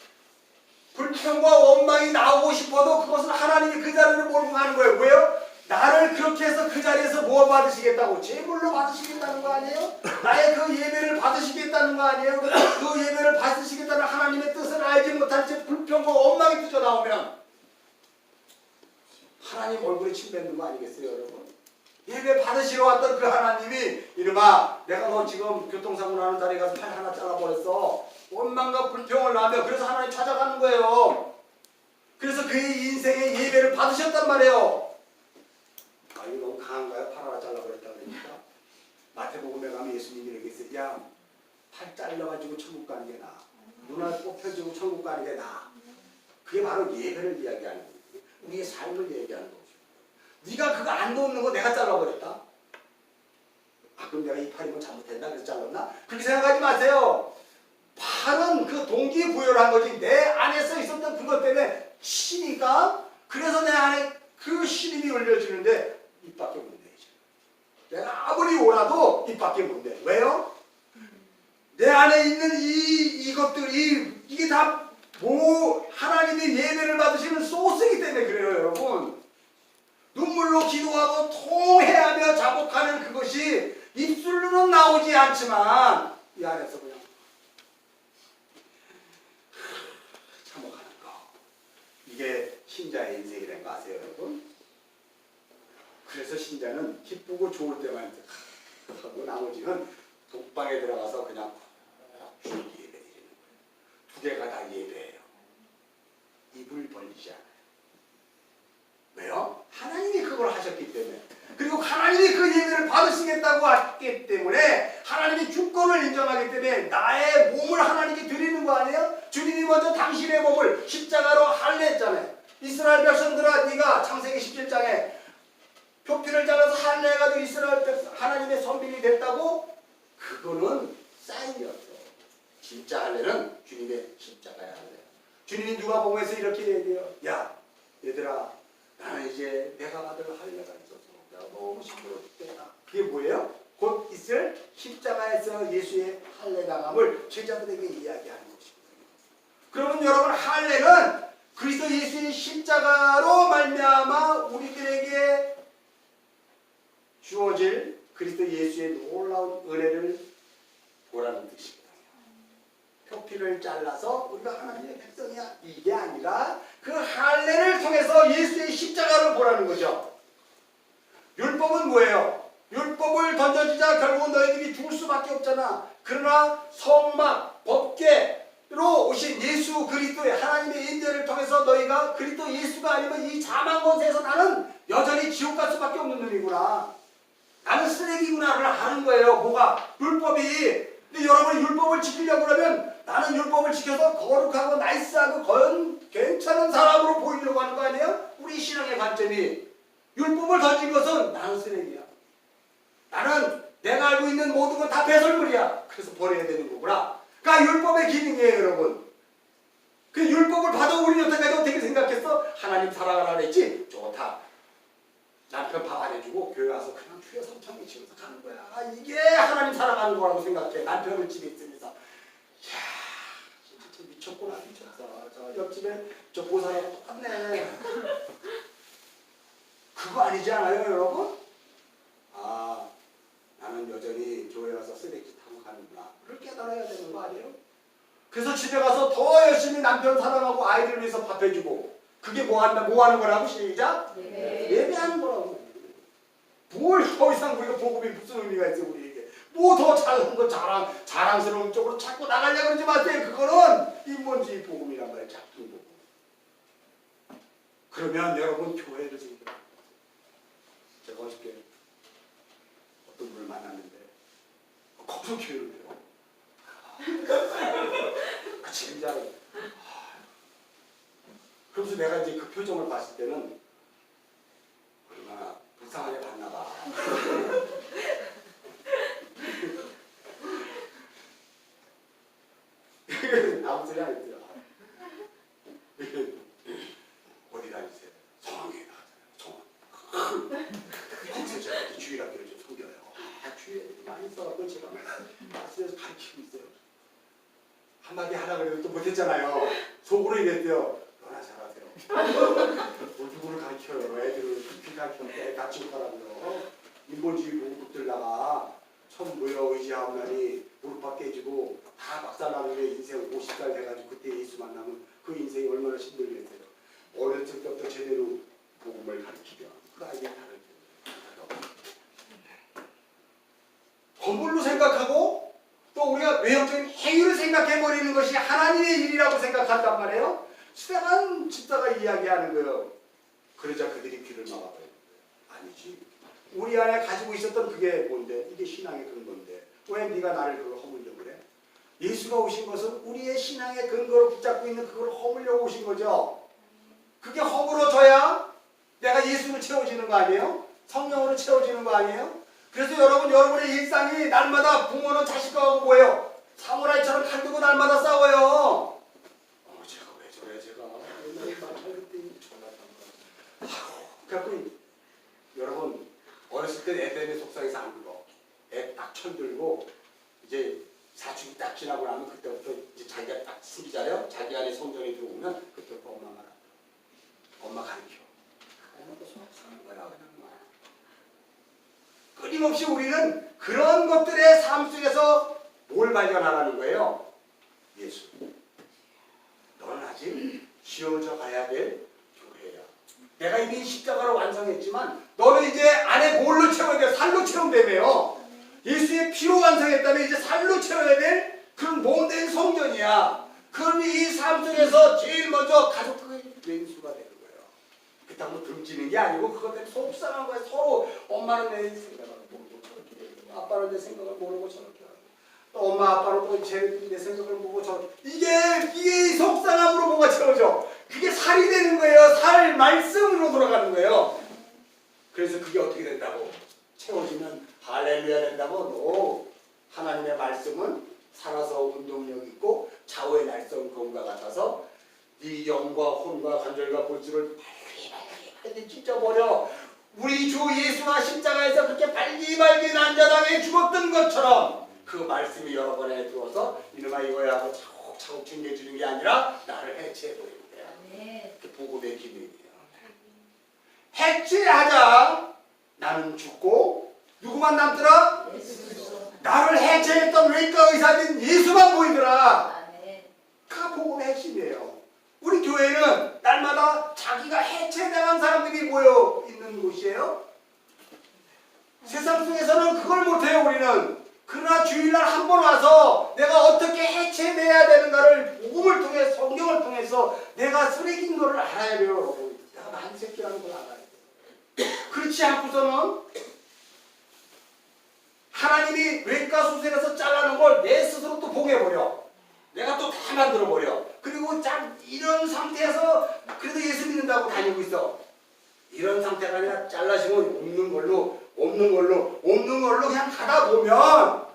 불평과 원망이 나오고 싶어도 그것은 하나님이 그 자리를 몰고 가는 거예요. 왜요? 나를 그렇게 해서 그 자리에서 뭐 받으시겠다고? 제물로 받으시겠다는 거 아니에요? 나의 그 예배를 받으시겠다는 거 아니에요? 그 예배를 받으시겠다는 하나님의 뜻을 알지 못한 채 불평과 원망이 터져나오면 하나님 얼굴에 침 뱉는 거 아니겠어요, 여러분? 예배 받으시러 왔던 그 하나님이 이놈아 내가 너 지금 교통사고 나는 자리에 가서 팔 하나 잘라버렸어. 원망과 불평을 하며 그래서 하나님 찾아가는 거예요. 그래서 그의 인생의 예배를 받으셨단 말이에요. 아 이거 너무 강한가요? 팔 하나 잘라버렸다 그러니까. 마태복음에 가면 예수님이 얘기했어요. 야, 팔 잘라가지고 천국 가는 게 나아. 눈알 뽑혀지고 천국 가는 게 나아. 그게 바로 예배를 이야기하는 거예요. 우리의 삶을 얘기하는 거죠. 네가 그거 안 돕는 거 내가 잘라버렸다. 아 그럼 내가 이 팔이면 잘못했나? 그래서 잘랐나? 그렇게 생각하지 마세요. 팔은 그 동기부여를 한 거지 내 안에서 있었던 그것 때문에 신이가 그래서 내 안에 그 신임이 올려지는데 입 밖에 못 내죠. 내가 아무리 오라도 입 밖에 못 내. 왜요? 내 안에 있는 이것들이 이게 다 하나님이 예배를 받으시는 소스이기 때문에 그래요, 여러분. 눈물로 기도하고 통회하며 자복하는 그것이 입술로는 나오지 않지만 이 안에서 그냥 참혹하는 거. 이게 신자의 인생이라는 거 아세요, 여러분? 그래서 신자는 기쁘고 좋을 때만 하고 나머지는 독방에 들어가서 그냥 주님 예배 드리는 거예요. 두 개가 다 예배예요. 입을 벌리지 않아요. 왜요? 하나님이 그걸 하셨기 때문에. 그리고 하나님이 그 예배를 받으시겠다고 했기 때문에 하나님이 주권을 인정하기 때문에 나의 몸을 하나님께 드리는 거 아니에요? 주님이 먼저 당신의 몸을 십자가로 할례했잖아요. 이스라엘 백성들아 네가 창세기 17장에 표피를 잘라서 할례해가지고 이스라엘 백성 하나님의 선민이 됐다고? 그거는 사인이었어. 진짜 할례는 주님의 십자가의 할례. 주님이 누가복음에서 이렇게 얘기해요. 야 얘들아 나는 이제 내가 받을 할례가 있어서 내가 너무 시끄러워 죽겠다. 그게 뭐예요? 곧 있을 십자가에서 예수의 할례당함을 제자들에게 이야기하는 것입니다. 그러면 여러분 할례는 그리스도 예수의 십자가로 말미암아 우리들에게 주어질 그리스도 예수의 놀라운 은혜를 보라는 뜻입니다. 표피를 잘라서 우리가 하나님의 백성이야 이게 아니라 그 할례를 통해서 예수의 십자가를 보라는 거죠. 율법은 뭐예요? 율법을 던져주자 결국은 너희들이 죽을 수밖에 없잖아. 그러나 성막 법궤로 오신 예수 그리스도의 하나님의 인재를 통해서 너희가 그리스도 예수가 아니면 이 자만 권세에서 나는 여전히 지옥 갈 수밖에 없는 놈이구나. 나는 쓰레기구나를 하는 거예요. 뭐가? 율법이. 근데 여러분이 율법을 지키려고 그러면 나는 율법을 지켜서 거룩하고 나이스하고 괜찮은 사람으로 보이려고 하는 거 아니에요? 우리 신앙의 관점이. 율법을 던진 것은 나는 쓰레기야. 나는 내가 알고 있는 모든 건 다 배설물이야. 그래서 버려야 되는 거구나. 그러니까 율법의 기능이에요, 여러분. 그 율법을 받아 우리 여태까지 어떻게 생각했어? 하나님 사랑하라 그랬지? 좋다. 남편 밥 안 해주고 교회 와서 그냥 주여 삼창에 치면서 가는 거야. 아, 이게 하나님 사랑하는 거라고 생각해. 남편을 집에 있으면서. 이야, 진짜 미쳤구나, 미쳤어. 저 옆집에 저 보살하고 똑같네. 그거 아니지 않아요, 여러분? 아, 나는 여전히 교회 와서 쓰레기 타고 가는구나. 그걸 깨달아야 되는 거 아니에요? 그래서 집에 가서 더 열심히 남편 사랑하고 아이들 위해서 밥 해주고. 그게 뭐 하는 거라고? 시작? 예배하는 거라고. 뭘 더 이상 우리가 복음이 무슨 의미가 있어 우리에게. 뭐 더 잘난 거 자랑스러운 쪽으로 자꾸 나가려고 그러지 마세요. 그거는 인본주의 복음이란 말이에요. 작품 복음. 그러면 여러분 교회를 생겨요. 제가 어저께 어떤 분을 만났는데 거기서 교회를 해요. 진짜로. 그래서 내가 이제 그 표정을 봤을 때는 얼마나 불쌍하게 봤나 봐. 아무 소리 안 했더라. 어디 다니세요? 많이 써갖고 제가 말씀에서 가르치고 있어요. 한마디 하라 그래도 또 못했잖아요. 속으로 이랬대요. 너나 잘하세요. 누구를 가르쳐요. 애들을 깊이 가르치는데 다치고 가라고요. 인본주의 보국들다가 처음 모여 의지하옵나니 무릎팍 깨지고 다 박살나는 게 인생 50살 돼가지고 그때 예수 만나면 그 인생이 얼마나 힘들겠어요. 어렸을 때부터 제대로 복음을 가르치면 그 아이들이 다르죠. 건물로 생각하고 또 우리가 외형적인 행위를 생각해버리는 것이 하나님의 일이라고 생각한단 말이에요. 수많은 집사가 이야기하는 거예요. 그러자 그들이 귀를 막아버려요. 아니지. 우리 안에 가지고 있었던 그게 뭔데? 이게 신앙의 근거인데 왜 네가 나를 그걸 허물려고 그래? 예수가 오신 것은 우리의 신앙의 근거를 붙잡고 있는 그걸 허물려고 오신 거죠. 그게 허물어져야 내가 예수로 채워지는 거 아니에요? 성령으로 채워지는 거 아니에요? 그래서 여러분의 일상이 날마다 부모는 자식하고 뭐예요? 사무라이처럼 칼 들고 날마다 싸워요. 제가 왜 저래 제가 옛날에 말할 때 그래갖고 여러분 어렸을 때 애 때문에 속상해서 안 굴어. 애 딱 천들고 이제 사춘기 딱 지나고 나면 그때부터 이제 자기가 딱 생기잖아요. 자기 안에 성전이 들어오면 그때부터 엄마 말 엄마 가르쳐. 엄마도 속상한 거야 그냥 말. 끊임없이 우리는 그런 것들의 삶 속에서 뭘 발견하라는 거예요? 예수. 너는 아직 지어져 가야 될 교회야. 내가 이미 십자가로 완성했지만 너는 이제 안에 뭘로 채워야 돼? 살로 채운다며요. 예수의 피로 완성했다면 이제 살로 채워야 될 그런 몸된 성전이야. 그럼 이 삶 속에서 제일 먼저 가족의 왼수가 되는 거예요. 그렇다고 등지는 게 아니고 그것 때문에 속상한 거야. 서로 엄마는 내 생각을 모르고 저렇게 되고 아빠는 내 생각을 모르고 저렇게 하고 또 엄마 아빠는 또 내 생각을 모르고 저렇게 이게 속상함으로 뭐가 채워져. 그게 살이 되는 거예요. 살 말씀으로 돌아가는 거예요. 그래서 그게 어떻게 된다고? 채워지면 할렐루야 된다고? 너 하나님의 말씀은 살아서 운동력 있고 좌우의 날성 검과 같아서 네 영과 혼과 관절과 골수를 빨리 찢어버려. 우리 주 예수가 십자가에서 그렇게 빨리 난자당에 죽었던 것처럼 그 말씀이 여러 번에 들어서 이놈아 이거야 하고 차곡차곡 챙겨주는 게 아니라 나를 해체해버리는 거야. 그 복음의 기능이에요. 해체하자. 나는 죽고 누구만 남더라? 나를 해체했던 외과 의사인 예수만 보이더라. 그가 복음의 핵심이에요. 우리 교회는 날마다 자기가 해체당한 사람들이 모여 있는 곳이에요. 세상 속에서는 그걸 못해요. 우리는. 그러나 주일날 한 번 와서 내가 어떻게 해체돼야 되는가를 복음을 통해 성경을 통해서 내가 쓰레기인 것을 알아야 돼요. 여러분. 내가 만새끼라는 걸 알아야 돼요. 그렇지 않고서는 하나님이 외과 수술에서 잘라놓은 걸 내 스스로 또 봉해버려. 내가 또 다 만들어버려. 그리고 이런 상태에서 그래도 예수 믿는다고 다니고 있어. 이런 상태가 아니라 잘라지면 없는 걸로 그냥 가다 보면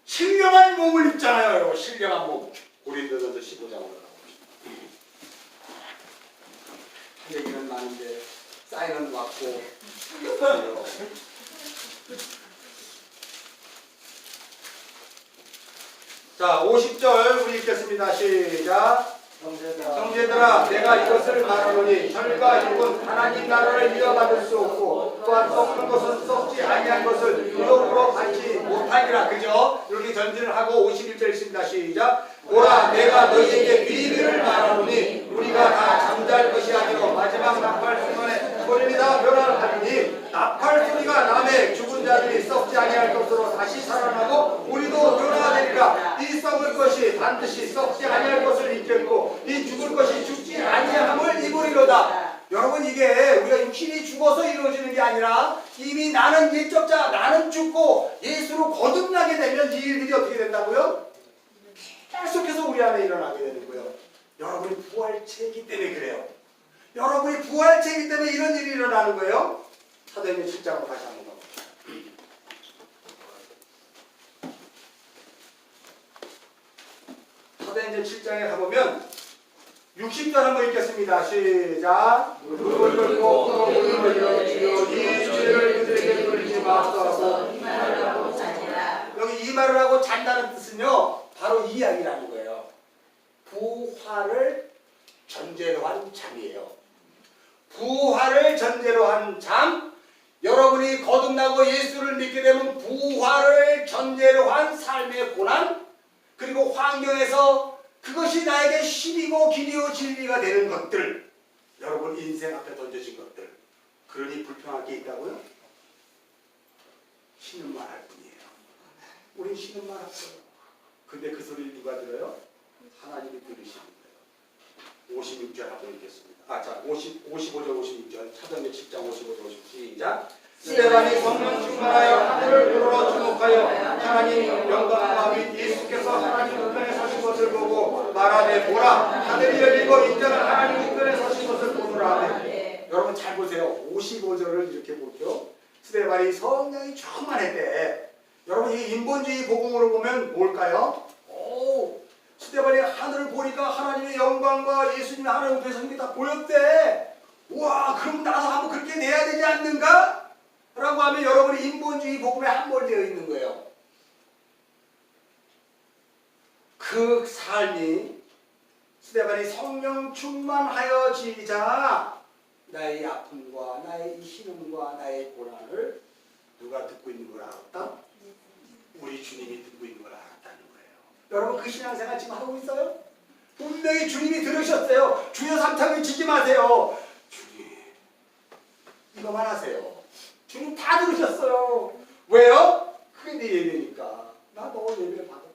신령한 몸을 입잖아요. 여러분. 신령한 몸. 고린도전서 15장으로 가봅시다. 할 얘기는 많은데 사인은 왔고 자 50절 우리 읽겠습니다. 시작. 형제들아 내가 이것을 말하노니 혈과 육은 하나님 나라를 이어받을 수 없고 또한 썩는 것은 썩지 아니한 것을 유혹으로 받지 못하니라. 그죠? 이렇게 전진을 하고 51절 읽습니다. 시작. 보라 내가 너희에게 비밀을 말하노니 우리가 다 잠잘 것이 아니오 마지막 나팔 순간에 소리이 다 변화하리니 나팔 소리가 남의 죽은 자들이 썩지 아니할 것으로 다시 살아나고 우리도 변화되리라. 이 썩을 것이 반드시 썩지 아니할 것을 입겠고 이 죽을 것이 죽지 아니함을 입으리로다. 여러분 이게 우리가 육신이 죽어서 이루어지는 게 아니라 이미 나는 일적자 나는 죽고 예수로 거듭나게 되면 이 일들이 어떻게 된다고요? 계속해서 우리 안에 일어나게 되는 거예요. 여러분이 부활체이기 때문에 그래요. 여러분이 부활체이기 때문에 이런 일이 일어나는 거예요. 사도행전 7장으로 다시 한번 가봅시다. 사도행전 7장에 가보면 60절 한번 읽겠습니다. 시작. 무릎을 꿇고 무릎을 들어 주여 이 죄를 그들에게 돌리지 마소서. 기말을 하고 잔다는 뜻은요, 바로 이 이야기라는 거예요. 부활을 전제로 한 잠이에요. 부활을 전제로 한 잠, 여러분이 거듭나고 예수를 믿게 되면 부활을 전제로 한 삶의 고난, 그리고 환경에서 그것이 나에게 힘이고 길이요 진리가 되는 것들, 여러분 인생 앞에 던져진 것들, 그러니 불평할 게 있다고요? 쉬는 말 할 뿐이에요. 우린 쉬는 말 없어요. 근데 그 소리를 누가 들어요? 하나님이 들으시는 거예요. 56절 한번 읽겠습니다. 자, 55절 56절 차전면 10장 55절 56절 시작. 스데반이 성령 충만하여 하늘을 우러러 주목하여 하나님 영광과 및 예수께서 하나님 우편에 서신 것을 보고 말하되 보라 하늘이 열리고 인자가 하나님 우편에 서신 것을 보노라 하네. 여러분 잘 보세요. 55절을 이렇게 볼게요. 스데반이 성령이 충만했대. 여러분 이 인본주의 복음으로 보면 뭘까요? 스데반이 하늘을 보니까 하나님의 영광과 예수님의 하나님 우편에 서신 게 다 보였대. 우와, 그럼 나도 한번 그렇게 내야 되지 않는가? 라고 하면 여러분이 인본주의 복음에 함몰되어 있는 거예요. 그 삶이 스데반이 성령 충만하여지자 나의 아픔과 나의 신음과 나의 고난을 누가 듣고 있는 걸 알았다? 우리 주님이 듣고 있는 걸 알았다는 거예요. 여러분 그 신앙생활 지금 하고 있어요? 분명히 주님이 들으셨어요. 주여 삼창 외치지 마세요. 주님 이거만 하세요. 주님 다 들으셨어요. 왜요? 그게 내 예배니까. 나 너 예배를 받았다.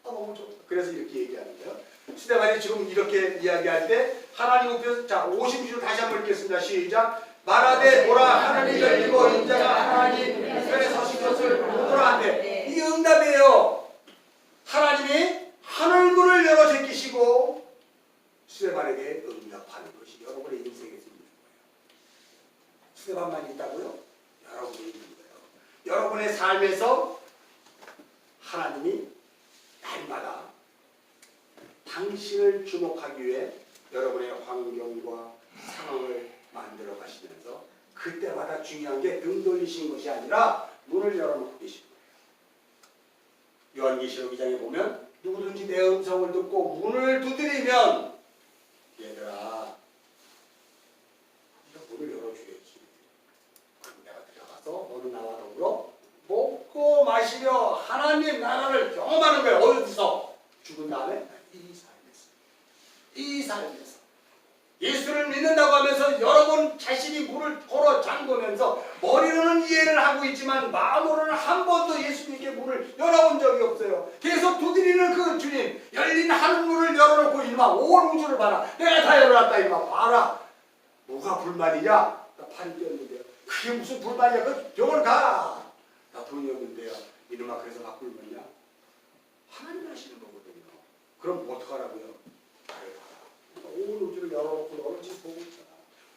나 너무 좋다. 그래서 이렇게 얘기하는 거예요. 스데반이 지금 이렇게 이야기할 때 하나님 우편, 자 50줄 다시 한번 읽겠습니다. 시작. 말하되 보라 하늘이 열리고 인자가 하나님 우편에 서신 것을 보노라 한대. 이게 응답이에요. 하나님이 하늘문을 열어 제끼시고 스데반에게 응답하는 것이 여러분의 인생에서 있는 거예요. 스데반만 있다고요? 여러분이 있는 거예요. 여러분의 삶에서 하나님이 날마다 당신을 주목하기 위해 여러분의 환경과 상황을 만들어 가시면서 그때마다 중요한 게 등 돌리신 것이 아니라 문을 열어놓고 계신 거예요. 요한계시록 2장에 보면 누구든지 내 음성을 듣고 문을 두드리면 얘들아 네가 문을 열어줘야지. 그럼 내가 들어가서 너는 나와 더불어 먹고 마시며 하나님 나라를 경험하는 거예요. 어디서? 죽은 다음에 이 삶에서 예수를 믿는다고 하면서 여러분 자신이 문을 걸어 잠그면서 머리로는 이해를 하고 있지만 마음으로는 한 번도 예수님께 문을 열어본 적이 없어요. 계속 두드리는 그 주님, 열린 하늘문을 열어놓고 이놈아 온 우주를 봐라. 내가 다 열어놨다 이놈아 봐라. 뭐가 불만이냐? 나 팔이 뛰었는데요. 그게 무슨 불만이야? 그 병원 가. 나 돈이 없는데요. 이놈아 그래서 막 불만이냐? 하나님 하시는 거거든요. 그럼 어떡하라고요? 나를 봐라. 온 우주를 열어놓고 너를 지금 보고 있잖아.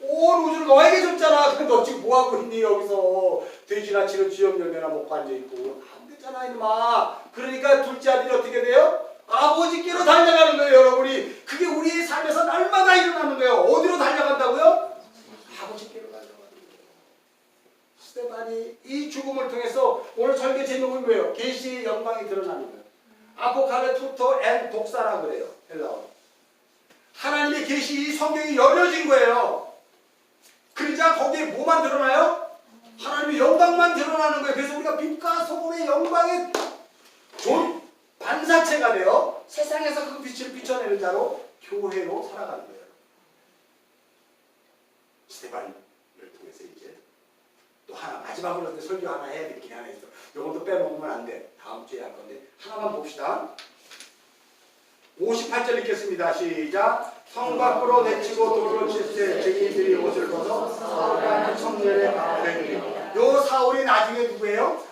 온 우주를 너에게 줬잖아. 근데 너 지금 뭐하고 있니 여기서. 돼지나 치는 쥐염 열매나 먹고 앉아있고. 안 되잖아 이놈아. 그러니까 둘째 아들이 어떻게 돼요? 아버지께로 달려가는 거예요 여러분이. 그게 우리의 삶에서 날마다 일어나는 거예요. 어디로 달려간다고요? 아버지께로 달려가는 거예요. 스데반이 이 죽음을 통해서 오늘 설교 제목은 뭐예요? 계시의 영광이 드러나는 거예요. 아포칼레투토 앤 독사라 그래요. 헬라어. 하나님의 계시 이 성경이 열려진 거예요. 그러자 거기에 뭐만 드러나요? 하나님의 영광만 드러나는 거예요. 그래서 우리가 빛과 소금의 영광의 존 반사체가 되어 세상에서 그 빛을 비춰내는 자로 교회로 살아가는 거예요. 스데반을 통해서 이제 또 하나 마지막으로 설교 하나 해야 될 게 하나 있어. 이것도 빼먹으면 안 돼. 다음 주에 할 건데 하나만 봅시다. 58절 읽겠습니다. 시작. 성 밖으로 내치고 도로를 칠 때 증인들이 옷을 벗어 사울이라는 청년의 바울에게. 요 사울이 나중에 누구예요?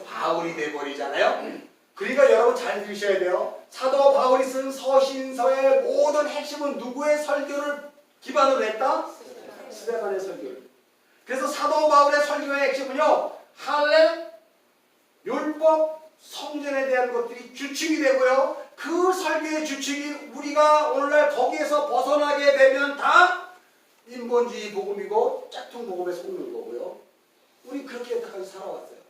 바울이 돼버리잖아요. 그러니까 여러분 잘 들으셔야 돼요. 사도 바울이 쓴 서신서의 모든 핵심은 누구의 설교를 기반으로 했다? 스데반의 설교를. 그래서 사도 바울의 설교의 핵심은요, 할례, 율법, 성전에 대한 것들이 주축이 되고요. 그 설교의 주축이 우리가 오늘날 거기에서 벗어나게 되면 다 인본주의 복음이고 짝퉁 복음에 속는 거고요. 우리 그렇게 여태까지 살아왔어요.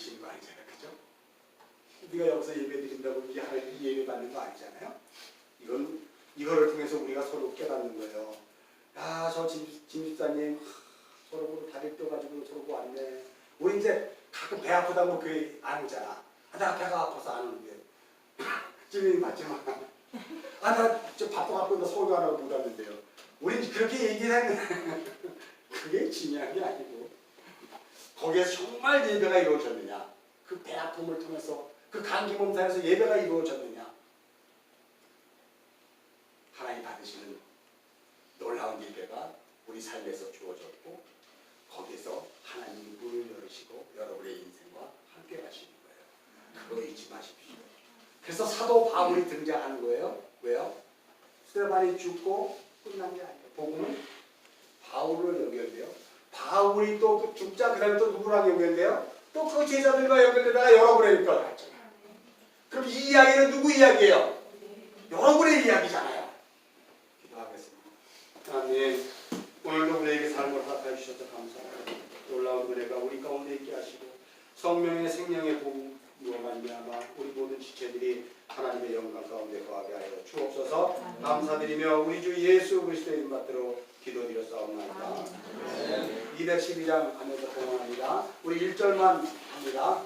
계시는 거 아니잖아요. 그죠? 우리가 여기서 예배 드린다고 이게 하나님 예배 받는 거 아니잖아요. 이거를 통해서 우리가 서로 깨닫는 거예요. 야, 저 집사님 저러고 다리 뼈가지고 저러고 왔네. 우리 이제 가끔 배 아프다고 교회 안 오잖아. 나 배가 아파서 안 오는데. 집에 맞지만. 나 저 바빠갖고 나 소개 안 하고 못 왔는데요. 우린 그렇게 얘기하는 그게 중요한 게 아니고 거기에서 정말 예배가 이루어졌느냐, 그 배 아픔을 통해서 그 감기 몸살에서 예배가 이루어졌느냐, 하나님 받으시는 놀라운 예배가 우리 삶에서 주어졌고 거기에서 하나님이 문을 열으시고 여러분의 인생과 함께 하시는 거예요. 그거 잊지 마십시오. 그래서 사도 바울이 등장하는 거예요. 왜요? 스테반이 죽고 끝난 게 아니에요. 복음은 바울을 연결돼요. 바울이 또 죽자 그 다음에 또 누구랑 연결돼요? 또 그 제자들과 연결되다가 여러분의 것 같잖아요. 그럼 이 이야기는 누구 이야기예요? 여러분의 이야기잖아요. 기도하겠습니다. 하나님, 오늘도 우리에게 삶을 허락해 주셔서 감사합니다. 놀라운 은혜가 우리 가운데 있게 하시고 성령의 생명의 복음으로 말미암아 우리 모든 지체들이 하나님의 영광 가운데 거하게 하여 주옵소서. 감사드리며 우리 주 예수 그리스도의 이름 받들어 기도드렸사옵나이다. 212장 하면서 공헌합니다. 우리 1절만 합니다.